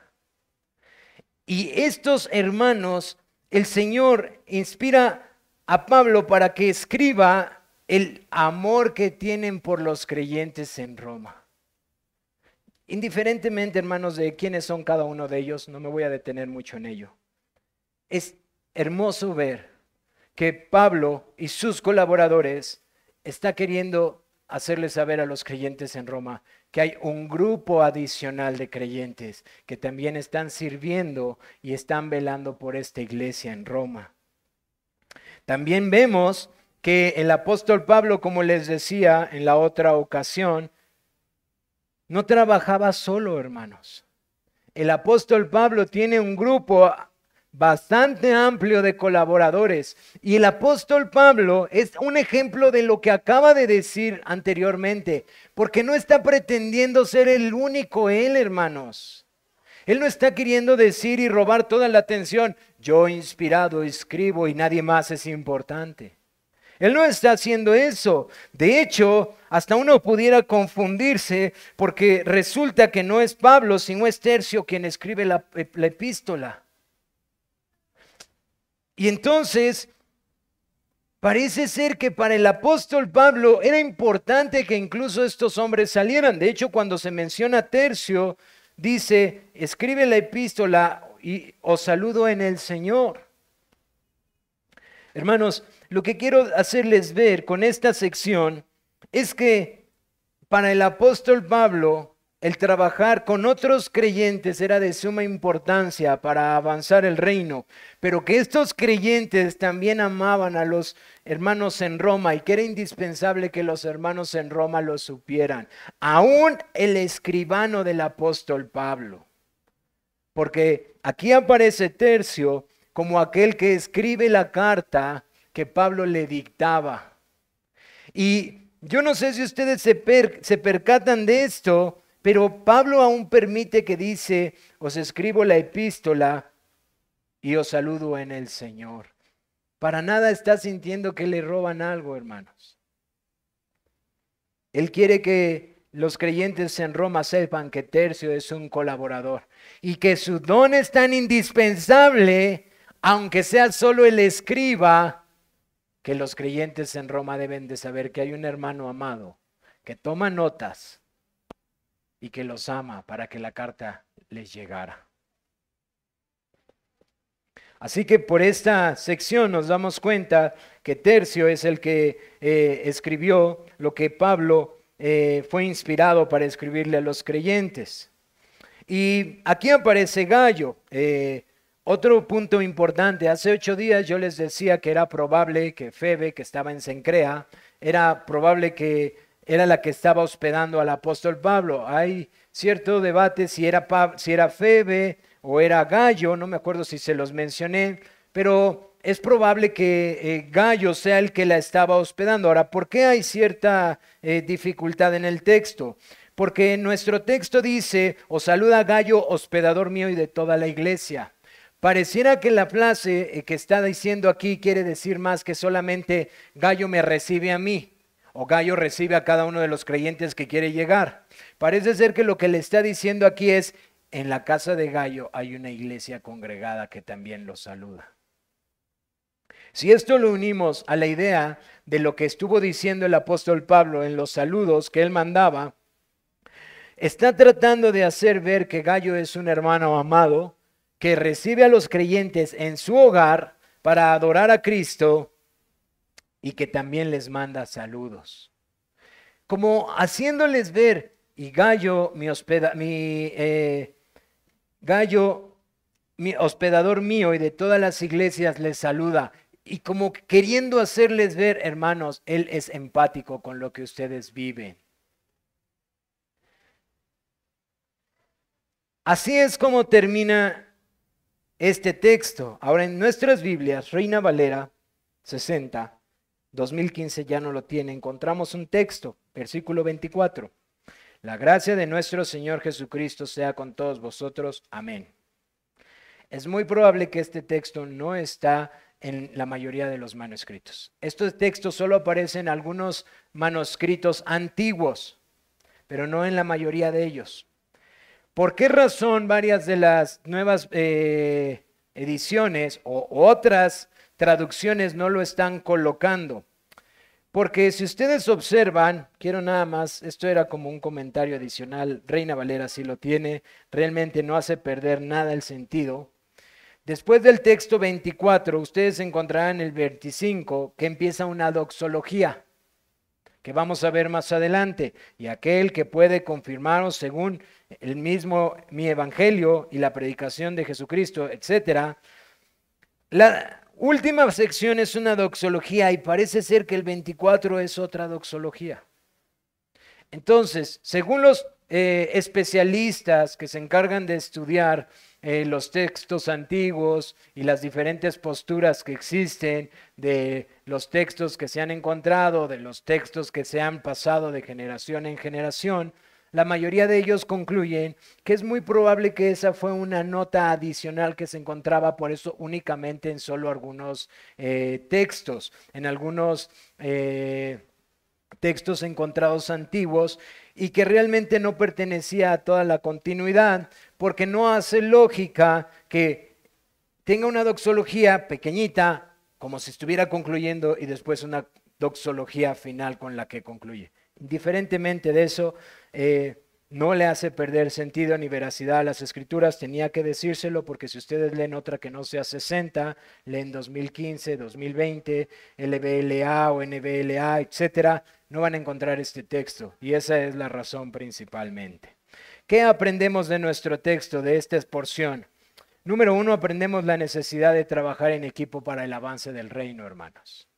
Y estos hermanos, el Señor inspira a Pablo para que escriba el amor que tienen por los creyentes en Roma. Indiferentemente, hermanos, de quiénes son cada uno de ellos, no me voy a detener mucho en ello. Es hermoso ver que Pablo y sus colaboradores está queriendo hacerles saber a los creyentes en Roma que hay un grupo adicional de creyentes que también están sirviendo y están velando por esta iglesia en Roma. También vemos que el apóstol Pablo, como les decía en la otra ocasión, no trabajaba solo, hermanos. El apóstol Pablo tiene un grupo bastante amplio de colaboradores. Y el apóstol Pablo es un ejemplo de lo que acaba de decir anteriormente, porque no está pretendiendo ser el único él, hermanos. Él no está queriendo decir y robar toda la atención. Yo inspirado escribo y nadie más es importante. Él no está haciendo eso. De hecho, hasta uno pudiera confundirse porque resulta que no es Pablo, sino es Tercio quien escribe la epístola. Y entonces, parece ser que para el apóstol Pablo era importante que incluso estos hombres salieran. De hecho, cuando se menciona Tercio, dice, escribe la epístola y os saludo en el Señor. Hermanos, lo que quiero hacerles ver con esta sección es que para el apóstol Pablo, el trabajar con otros creyentes era de suma importancia para avanzar el reino, pero que estos creyentes también amaban a los hermanos en Roma y que era indispensable que los hermanos en Roma lo supieran. Aún el escribano del apóstol Pablo, porque aquí aparece Tercio como aquel que escribe la carta que Pablo le dictaba. Y yo no sé si ustedes se percatan de esto, pero Pablo aún permite que dice, os escribo la epístola y os saludo en el Señor. Para nada está sintiendo que le roban algo, hermanos. Él quiere que los creyentes en Roma sepan que Tercio es un colaborador y que su don es tan indispensable, aunque sea solo el escriba, que los creyentes en Roma deben de saber que hay un hermano amado que toma notas y que los ama para que la carta les llegara. Así que por esta sección nos damos cuenta que Tercio es el que escribió lo que Pablo fue inspirado para escribirle a los creyentes. Y aquí aparece Gayo. Otro punto importante, hace 8 días yo les decía que era probable que Febe, que estaba en Cencrea, era probable que era la que estaba hospedando al apóstol Pablo. Hay cierto debate si era Febe o era Gayo, no me acuerdo si se los mencioné, pero es probable que Gayo sea el que la estaba hospedando. Ahora, ¿por qué hay cierta dificultad en el texto? Porque nuestro texto dice, os saluda Gayo, hospedador mío y de toda la iglesia. Pareciera que la frase que está diciendo aquí quiere decir más que solamente Gayo me recibe a mí o Gayo recibe a cada uno de los creyentes que quiere llegar. Parece ser que lo que le está diciendo aquí es, en la casa de Gayo hay una iglesia congregada que también los saluda. Si esto lo unimos a la idea de lo que estuvo diciendo el apóstol Pablo en los saludos que él mandaba, está tratando de hacer ver que Gayo es un hermano amado que recibe a los creyentes en su hogar para adorar a Cristo y que también les manda saludos. Como haciéndoles ver, y Gayo, mi hospedador mío y de todas las iglesias les saluda. Y como queriendo hacerles ver, hermanos, él es empático con lo que ustedes viven. Así es como termina este texto. Ahora en nuestras Biblias, Reina Valera 60, 2015 ya no lo tiene, encontramos un texto, versículo 24. La gracia de nuestro Señor Jesucristo sea con todos vosotros. Amén. Es muy probable que este texto no está en la mayoría de los manuscritos. Estos textos solo aparecen en algunos manuscritos antiguos, pero no en la mayoría de ellos. ¿Por qué razón varias de las nuevas ediciones o otras traducciones no lo están colocando? Porque si ustedes observan, quiero nada más, esto era como un comentario adicional, Reina Valera sí lo tiene, realmente no hace perder nada el sentido. Después del texto 24, ustedes encontrarán el 25 que empieza una doxología, que vamos a ver más adelante, y aquel que puede confirmaros según el mismo mi evangelio y la predicación de Jesucristo, etc. La última sección es una doxología y parece ser que el 24 es otra doxología. Entonces, según los especialistas que se encargan de estudiar los textos antiguos y las diferentes posturas que existen de los textos que se han encontrado, de los textos que se han pasado de generación en generación, la mayoría de ellos concluyen que es muy probable que esa fue una nota adicional que se encontraba por eso únicamente en solo algunos textos, en algunos textos encontrados antiguos y que realmente no pertenecía a toda la continuidad, porque no hace lógica que tenga una doxología pequeñita, como si estuviera concluyendo, y después una doxología final con la que concluye. Indiferentemente de eso, no le hace perder sentido ni veracidad a las escrituras, tenía que decírselo porque si ustedes leen otra que no sea 60, leen 2015, 2020, LBLA o NBLA, etcétera, no van a encontrar este texto y esa es la razón principalmente. ¿Qué aprendemos de nuestro texto, de esta porción? Número 1, aprendemos la necesidad de trabajar en equipo para el avance del reino, hermanos.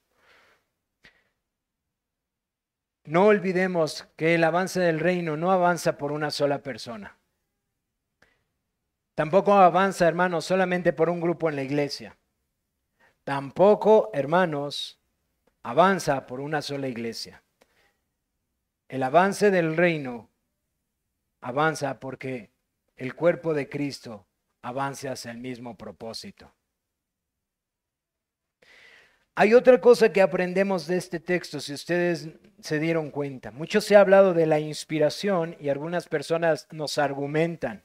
No olvidemos que el avance del reino no avanza por una sola persona. Tampoco avanza, hermanos, solamente por un grupo en la iglesia. Tampoco, hermanos, avanza por una sola iglesia. El avance del reino avanza porque el cuerpo de Cristo avance hacia el mismo propósito. Hay otra cosa que aprendemos de este texto, si ustedes se dieron cuenta. Mucho se ha hablado de la inspiración y algunas personas nos argumentan.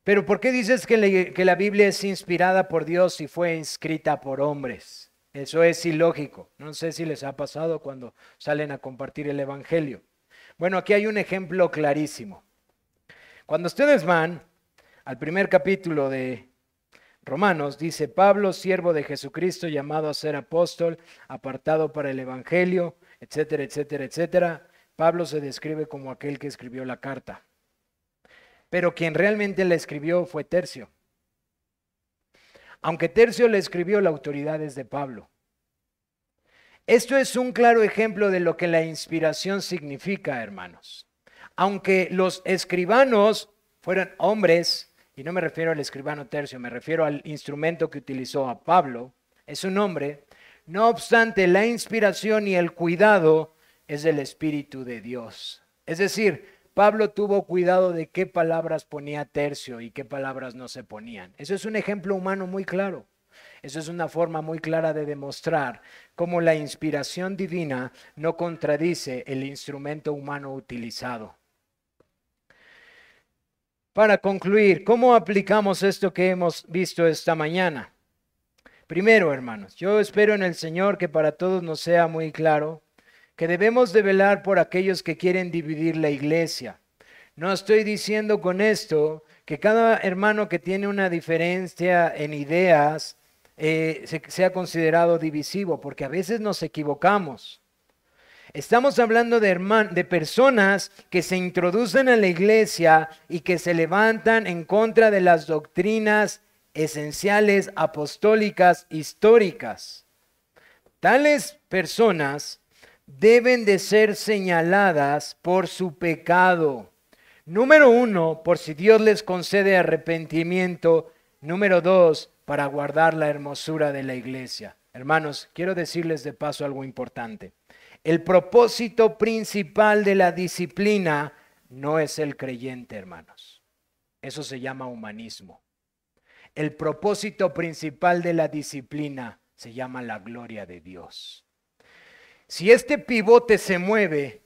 Pero ¿por qué dices que la Biblia es inspirada por Dios y fue escrita por hombres? Eso es ilógico. No sé si les ha pasado cuando salen a compartir el Evangelio. Bueno, aquí hay un ejemplo clarísimo. Cuando ustedes van al primer capítulo de Romanos, dice Pablo, siervo de Jesucristo, llamado a ser apóstol, apartado para el Evangelio, etcétera, etcétera, etcétera. Pablo se describe como aquel que escribió la carta. Pero quien realmente la escribió fue Tercio. Aunque Tercio le escribió, la autoridad es de Pablo. Esto es un claro ejemplo de lo que la inspiración significa, hermanos. Aunque los escribanos fueran hombres, y no me refiero al escribano Tercio, me refiero al instrumento que utilizó a Pablo, es un hombre. No obstante, la inspiración y el cuidado es del Espíritu de Dios. Es decir, Pablo tuvo cuidado de qué palabras ponía Tercio y qué palabras no se ponían. Eso es un ejemplo humano muy claro. Eso es una forma muy clara de demostrar cómo la inspiración divina no contradice el instrumento humano utilizado. Para concluir, ¿cómo aplicamos esto que hemos visto esta mañana? Primero, hermanos, yo espero en el Señor que para todos nos sea muy claro que debemos de velar por aquellos que quieren dividir la iglesia. No estoy diciendo con esto que cada hermano que tiene una diferencia en ideas sea considerado divisivo, porque a veces nos equivocamos. Estamos hablando de personas que se introducen a la iglesia y que se levantan en contra de las doctrinas esenciales, apostólicas, históricas. Tales personas deben de ser señaladas por su pecado. Número 1, por si Dios les concede arrepentimiento. Número 2, para guardar la hermosura de la iglesia. Hermanos, quiero decirles de paso algo importante. El propósito principal de la disciplina no es el creyente, hermanos. Eso se llama humanismo. El propósito principal de la disciplina se llama la gloria de Dios. Si este pivote se mueve,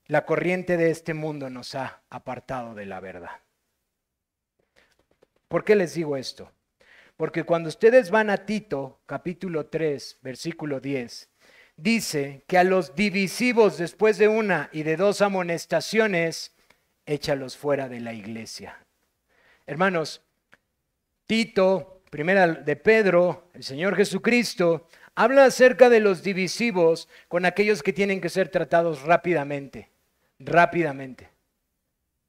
la corriente de este mundo nos ha apartado de la verdad. ¿Por qué les digo esto? Porque cuando ustedes van a Tito, capítulo 3, versículo 10, dice que a los divisivos después de una y de dos amonestaciones, échalos fuera de la iglesia. Hermanos, Tito, primera de Pedro, el Señor Jesucristo, habla acerca de los divisivos con aquellos que tienen que ser tratados rápidamente,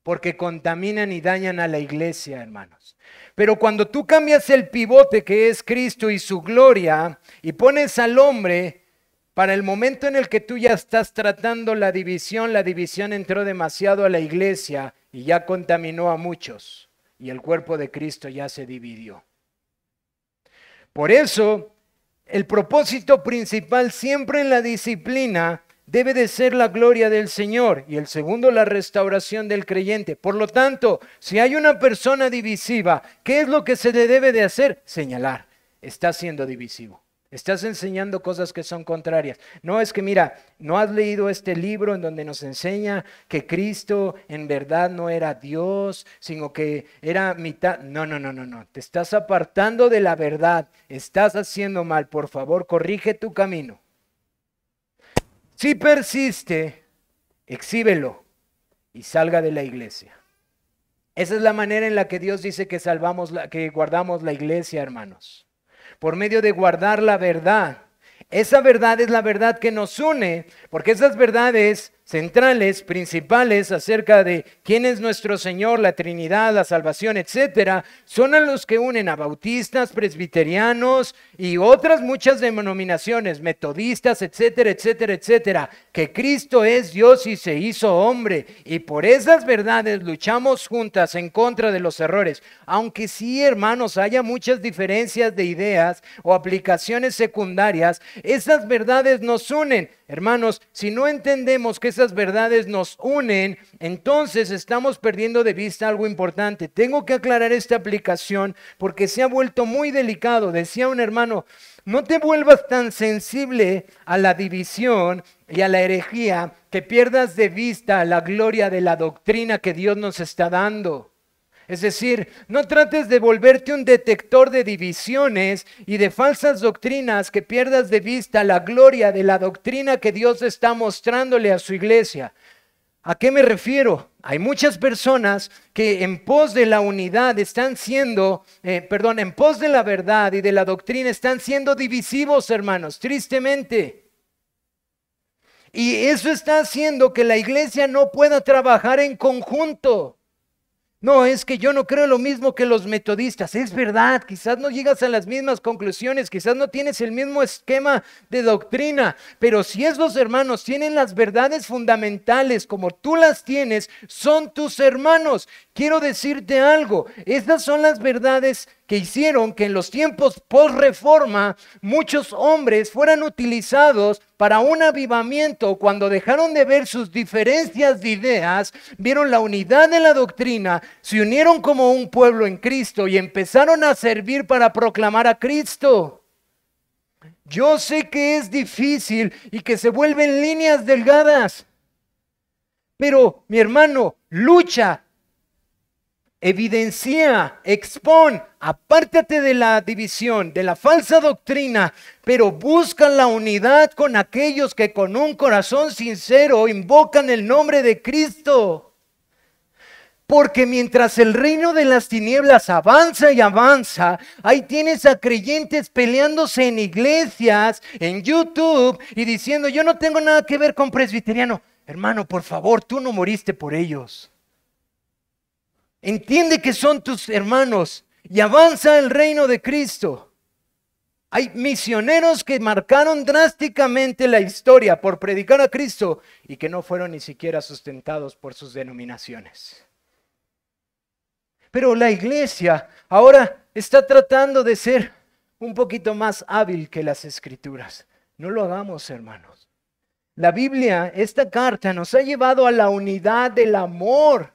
porque contaminan y dañan a la iglesia, hermanos. Pero cuando tú cambias el pivote que es Cristo y su gloria y pones al hombre, para el momento en el que tú ya estás tratando la división entró demasiado a la iglesia y ya contaminó a muchos y el cuerpo de Cristo ya se dividió. Por eso, el propósito principal siempre en la disciplina debe de ser la gloria del Señor y el segundo la restauración del creyente. Por lo tanto, si hay una persona divisiva, ¿qué es lo que se le debe de hacer? Señalar, está siendo divisivo. Estás enseñando cosas que son contrarias. No es que, mira, no has leído este libro en donde nos enseña que Cristo en verdad no era Dios, sino que era mitad. No. Te estás apartando de la verdad. Estás haciendo mal. Por favor, corrige tu camino. Si persiste, exhíbelo y salga de la iglesia. Esa es la manera en la que Dios dice que que guardamos la iglesia, hermanos. Por medio de guardar la verdad. Esa verdad es la verdad que nos une, porque esas verdades centrales, principales acerca de quién es nuestro Señor, la Trinidad, la salvación, etcétera, son a los que unen a bautistas, presbiterianos y otras muchas denominaciones, metodistas, etcétera, etcétera, etcétera, que Cristo es Dios y se hizo hombre, y por esas verdades luchamos juntas en contra de los errores, aunque sí, hermanos, haya muchas diferencias de ideas o aplicaciones secundarias, esas verdades nos unen. Hermanos, si no entendemos que esas verdades nos unen, entonces estamos perdiendo de vista algo importante. Tengo que aclarar esta aplicación porque se ha vuelto muy delicado. Decía un hermano, no te vuelvas tan sensible a la división y a la herejía que pierdas de vista la gloria de la doctrina que Dios nos está dando. Es decir, no trates de volverte un detector de divisiones y de falsas doctrinas que pierdas de vista la gloria de la doctrina que Dios está mostrándole a su iglesia. ¿A qué me refiero? Hay muchas personas que en pos de la unidad están siendo, en pos de la verdad y de la doctrina están siendo divisivos, hermanos, tristemente. Y eso está haciendo que la iglesia no pueda trabajar en conjunto. No, es que yo no creo lo mismo que los metodistas. Es verdad, quizás no llegas a las mismas conclusiones, quizás no tienes el mismo esquema de doctrina, pero si esos hermanos tienen las verdades fundamentales como tú las tienes, son tus hermanos. Quiero decirte algo, estas son las verdades que hicieron que en los tiempos post-reforma muchos hombres fueran utilizados para un avivamiento. Cuando dejaron de ver sus diferencias de ideas, vieron la unidad de la doctrina, se unieron como un pueblo en Cristo y empezaron a servir para proclamar a Cristo. Yo sé que es difícil y que se vuelven líneas delgadas, pero mi hermano, lucha. Evidencia, expón, apártate de la división, de la falsa doctrina, pero busca la unidad con aquellos que con un corazón sincero invocan el nombre de Cristo. Porque mientras el reino de las tinieblas avanza y avanza, ahí tienes a creyentes peleándose en iglesias, en YouTube y diciendo, yo no tengo nada que ver con presbiteriano. Hermano, por favor, tú no moriste por ellos. Entiende que son tus hermanos y avanza el reino de Cristo. Hay misioneros que marcaron drásticamente la historia por predicar a Cristo y que no fueron ni siquiera sustentados por sus denominaciones. Pero la iglesia ahora está tratando de ser un poquito más hábil que las Escrituras. No lo hagamos, hermanos. La Biblia, esta carta, nos ha llevado a la unidad del amor.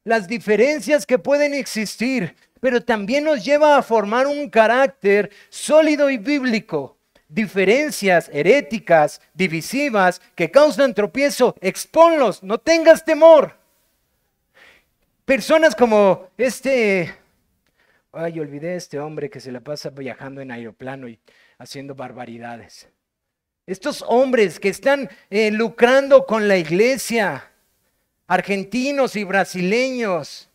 Las diferencias que pueden existir, pero también nos lleva a formar un carácter sólido y bíblico. Diferencias heréticas, divisivas, que causan tropiezo, expónlos, no tengas temor. Personas como olvidé este hombre que se la pasa viajando en aeroplano y haciendo barbaridades. Estos hombres que están lucrando con la iglesia, argentinos y brasileños,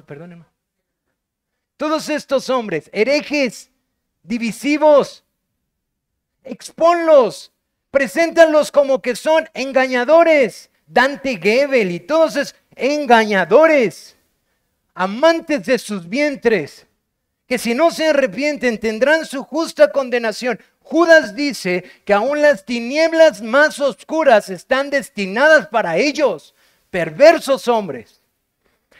perdónenme. Todos estos hombres, herejes, divisivos, expónlos, preséntalos como que son engañadores. Dante Gebel y todos esos engañadores, amantes de sus vientres, que si no se arrepienten tendrán su justa condenación. Judas dice que aún las tinieblas más oscuras están destinadas para ellos. Perversos hombres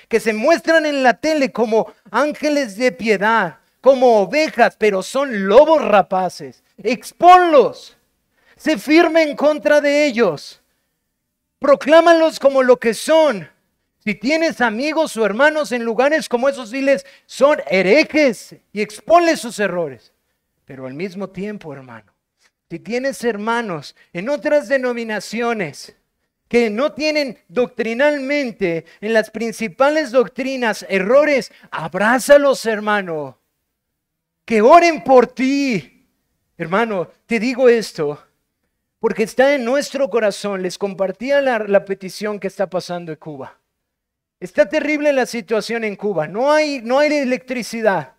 que se muestran en la tele como ángeles de piedad, como ovejas, pero son lobos rapaces. Expónlos. Sé firme en contra de ellos. Proclámalos como lo que son. Si tienes amigos o hermanos en lugares como esos, diles, son herejes y exponles sus errores. Pero al mismo tiempo, hermano, si tienes hermanos en otras denominaciones que no tienen doctrinalmente en las principales doctrinas errores, abrázalos, hermano. Que oren por ti. Hermano, te digo esto porque está en nuestro corazón. Les compartía la petición que está pasando en Cuba. Está terrible la situación en Cuba. No hay electricidad.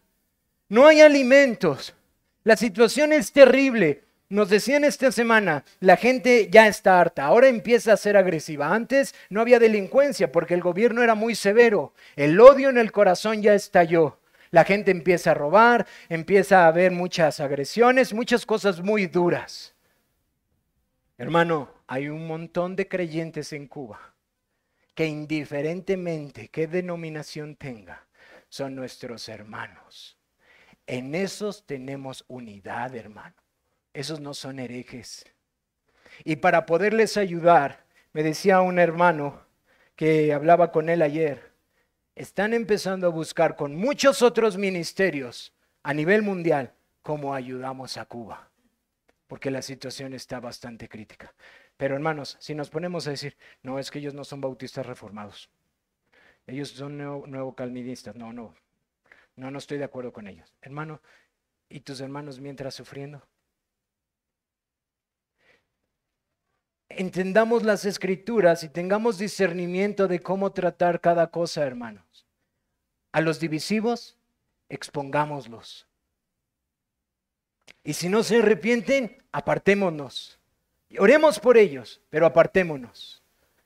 No hay alimentos. La situación es terrible. Nos decían esta semana, la gente ya está harta. Ahora empieza a ser agresiva. Antes no había delincuencia porque el gobierno era muy severo. El odio en el corazón ya estalló. La gente empieza a robar, empieza a haber muchas agresiones, muchas cosas muy duras. Hermano, hay un montón de creyentes en Cuba que indiferentemente qué denominación tenga, son nuestros hermanos. En esos tenemos unidad, hermano. Esos no son herejes. Y para poderles ayudar, me decía un hermano que hablaba con él ayer, están empezando a buscar con muchos otros ministerios a nivel mundial cómo ayudamos a Cuba, porque la situación está bastante crítica. Pero hermanos, si nos ponemos a decir, no, es que ellos no son bautistas reformados, ellos son nuevo calvinistas, no estoy de acuerdo con ellos. Hermano, ¿y tus hermanos mientras sufriendo? Entendamos las escrituras y tengamos discernimiento de cómo tratar cada cosa, hermanos. A los divisivos, expongámoslos. Y si no se arrepienten, apartémonos. Oremos por ellos, pero apartémonos.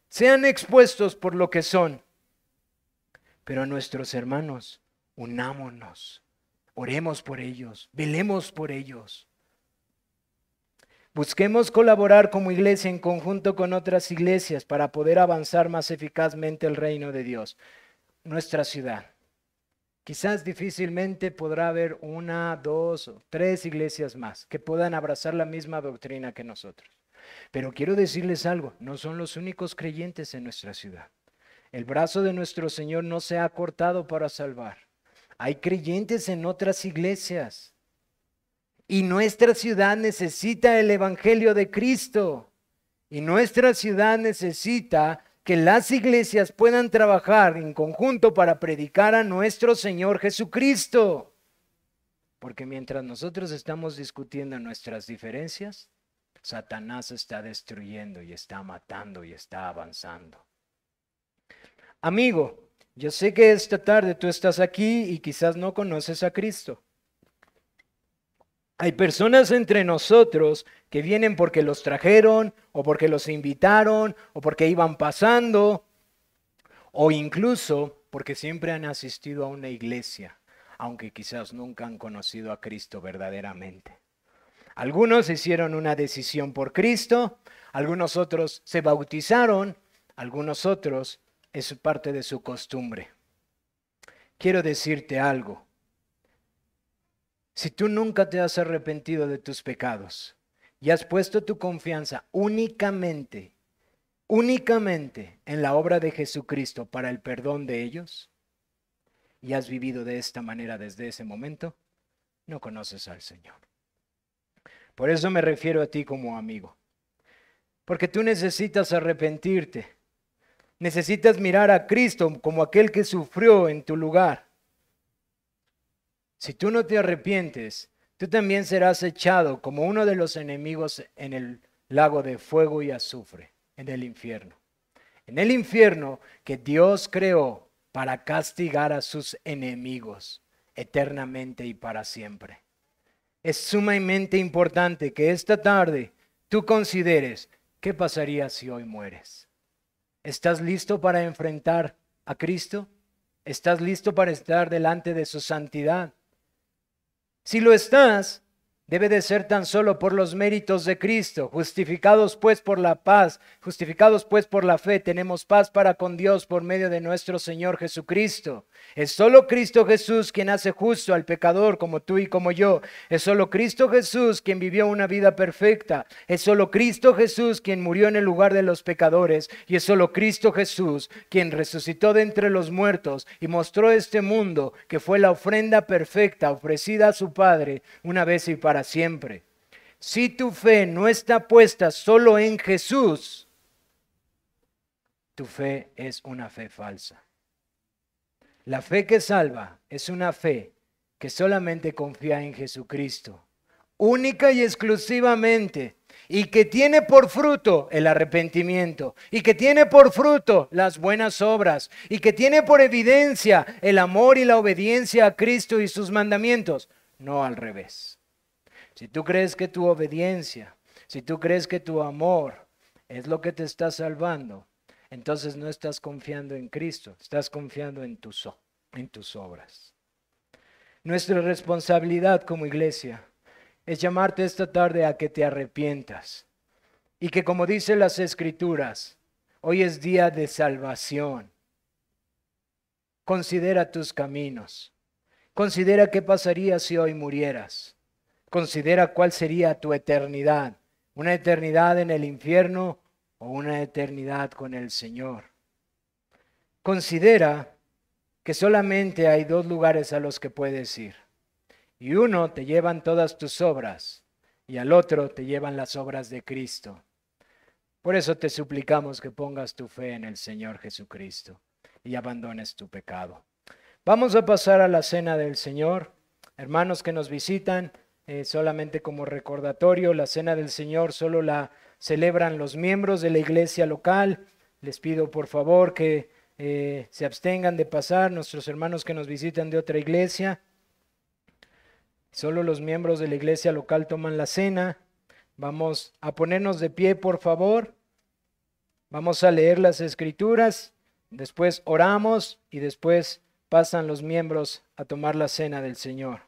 Sean expuestos por lo que son. Pero a nuestros hermanos, unámonos. Oremos por ellos, velemos por ellos. Busquemos colaborar como iglesia en conjunto con otras iglesias para poder avanzar más eficazmente el reino de Dios. Nuestra ciudad. Quizás difícilmente podrá haber 1, 2 o 3 iglesias más que puedan abrazar la misma doctrina que nosotros. Pero quiero decirles algo, no son los únicos creyentes en nuestra ciudad. El brazo de nuestro Señor no se ha cortado para salvar. Hay creyentes en otras iglesias. Y nuestra ciudad necesita el Evangelio de Cristo. Y nuestra ciudad necesita que las iglesias puedan trabajar en conjunto para predicar a nuestro Señor Jesucristo. Porque mientras nosotros estamos discutiendo nuestras diferencias, Satanás está destruyendo y está matando y está avanzando. Amigo, yo sé que esta tarde tú estás aquí y quizás no conoces a Cristo. Hay personas entre nosotros que vienen porque los trajeron o porque los invitaron o porque iban pasando o incluso porque siempre han asistido a una iglesia, aunque quizás nunca han conocido a Cristo verdaderamente. Algunos hicieron una decisión por Cristo, algunos otros se bautizaron, algunos otros es parte de su costumbre. Quiero decirte algo. Si tú nunca te has arrepentido de tus pecados y has puesto tu confianza únicamente en la obra de Jesucristo para el perdón de ellos, y has vivido de esta manera desde ese momento, no conoces al Señor. Por eso me refiero a ti como amigo. Porque tú necesitas arrepentirte. Necesitas mirar a Cristo como aquel que sufrió en tu lugar. Si tú no te arrepientes, tú también serás echado como uno de los enemigos en el lago de fuego y azufre, en el infierno. En el infierno que Dios creó para castigar a sus enemigos eternamente y para siempre. Es sumamente importante que esta tarde tú consideres qué pasaría si hoy mueres. ¿Estás listo para enfrentar a Cristo? ¿Estás listo para estar delante de su santidad? Si lo estás, debe de ser tan solo por los méritos de Cristo. Justificados pues por la paz, justificados pues por la fe, tenemos paz para con Dios por medio de nuestro Señor Jesucristo. Es solo Cristo Jesús quien hace justo al pecador como tú y como yo. Es solo Cristo Jesús quien vivió una vida perfecta. Es solo Cristo Jesús quien murió en el lugar de los pecadores. Y es solo Cristo Jesús quien resucitó de entre los muertos y mostró a este mundo que fue la ofrenda perfecta ofrecida a su Padre una vez y para siempre. Si tu fe no está puesta solo en Jesús, tu fe es una fe falsa. La fe que salva es una fe que solamente confía en Jesucristo, única y exclusivamente, y que tiene por fruto el arrepentimiento, y que tiene por fruto las buenas obras, y que tiene por evidencia el amor y la obediencia a Cristo y sus mandamientos, no al revés. Si tú crees que tu obediencia, si tú crees que tu amor es lo que te está salvando, entonces no estás confiando en Cristo, estás confiando en tus obras. Nuestra responsabilidad como iglesia es llamarte esta tarde a que te arrepientas y que, como dicen las Escrituras, hoy es día de salvación. Considera tus caminos. Considera qué pasaría si hoy murieras. Considera cuál sería tu eternidad. ¿Una eternidad en el infierno o una eternidad con el Señor? Considera que solamente hay dos lugares a los que puedes ir. Y uno te llevan todas tus obras y al otro te llevan las obras de Cristo. Por eso te suplicamos que pongas tu fe en el Señor Jesucristo y abandones tu pecado. Vamos a pasar a la cena del Señor. Hermanos que nos visitan, solamente como recordatorio, la cena del Señor solo la celebran los miembros de la iglesia local. Les pido por favor que se abstengan de pasar, nuestros hermanos que nos visitan de otra iglesia. Solo los miembros de la iglesia local toman la cena. Vamos a ponernos de pie, por favor. Vamos a leer las Escrituras, después oramos y después pasan los miembros a tomar la cena del Señor.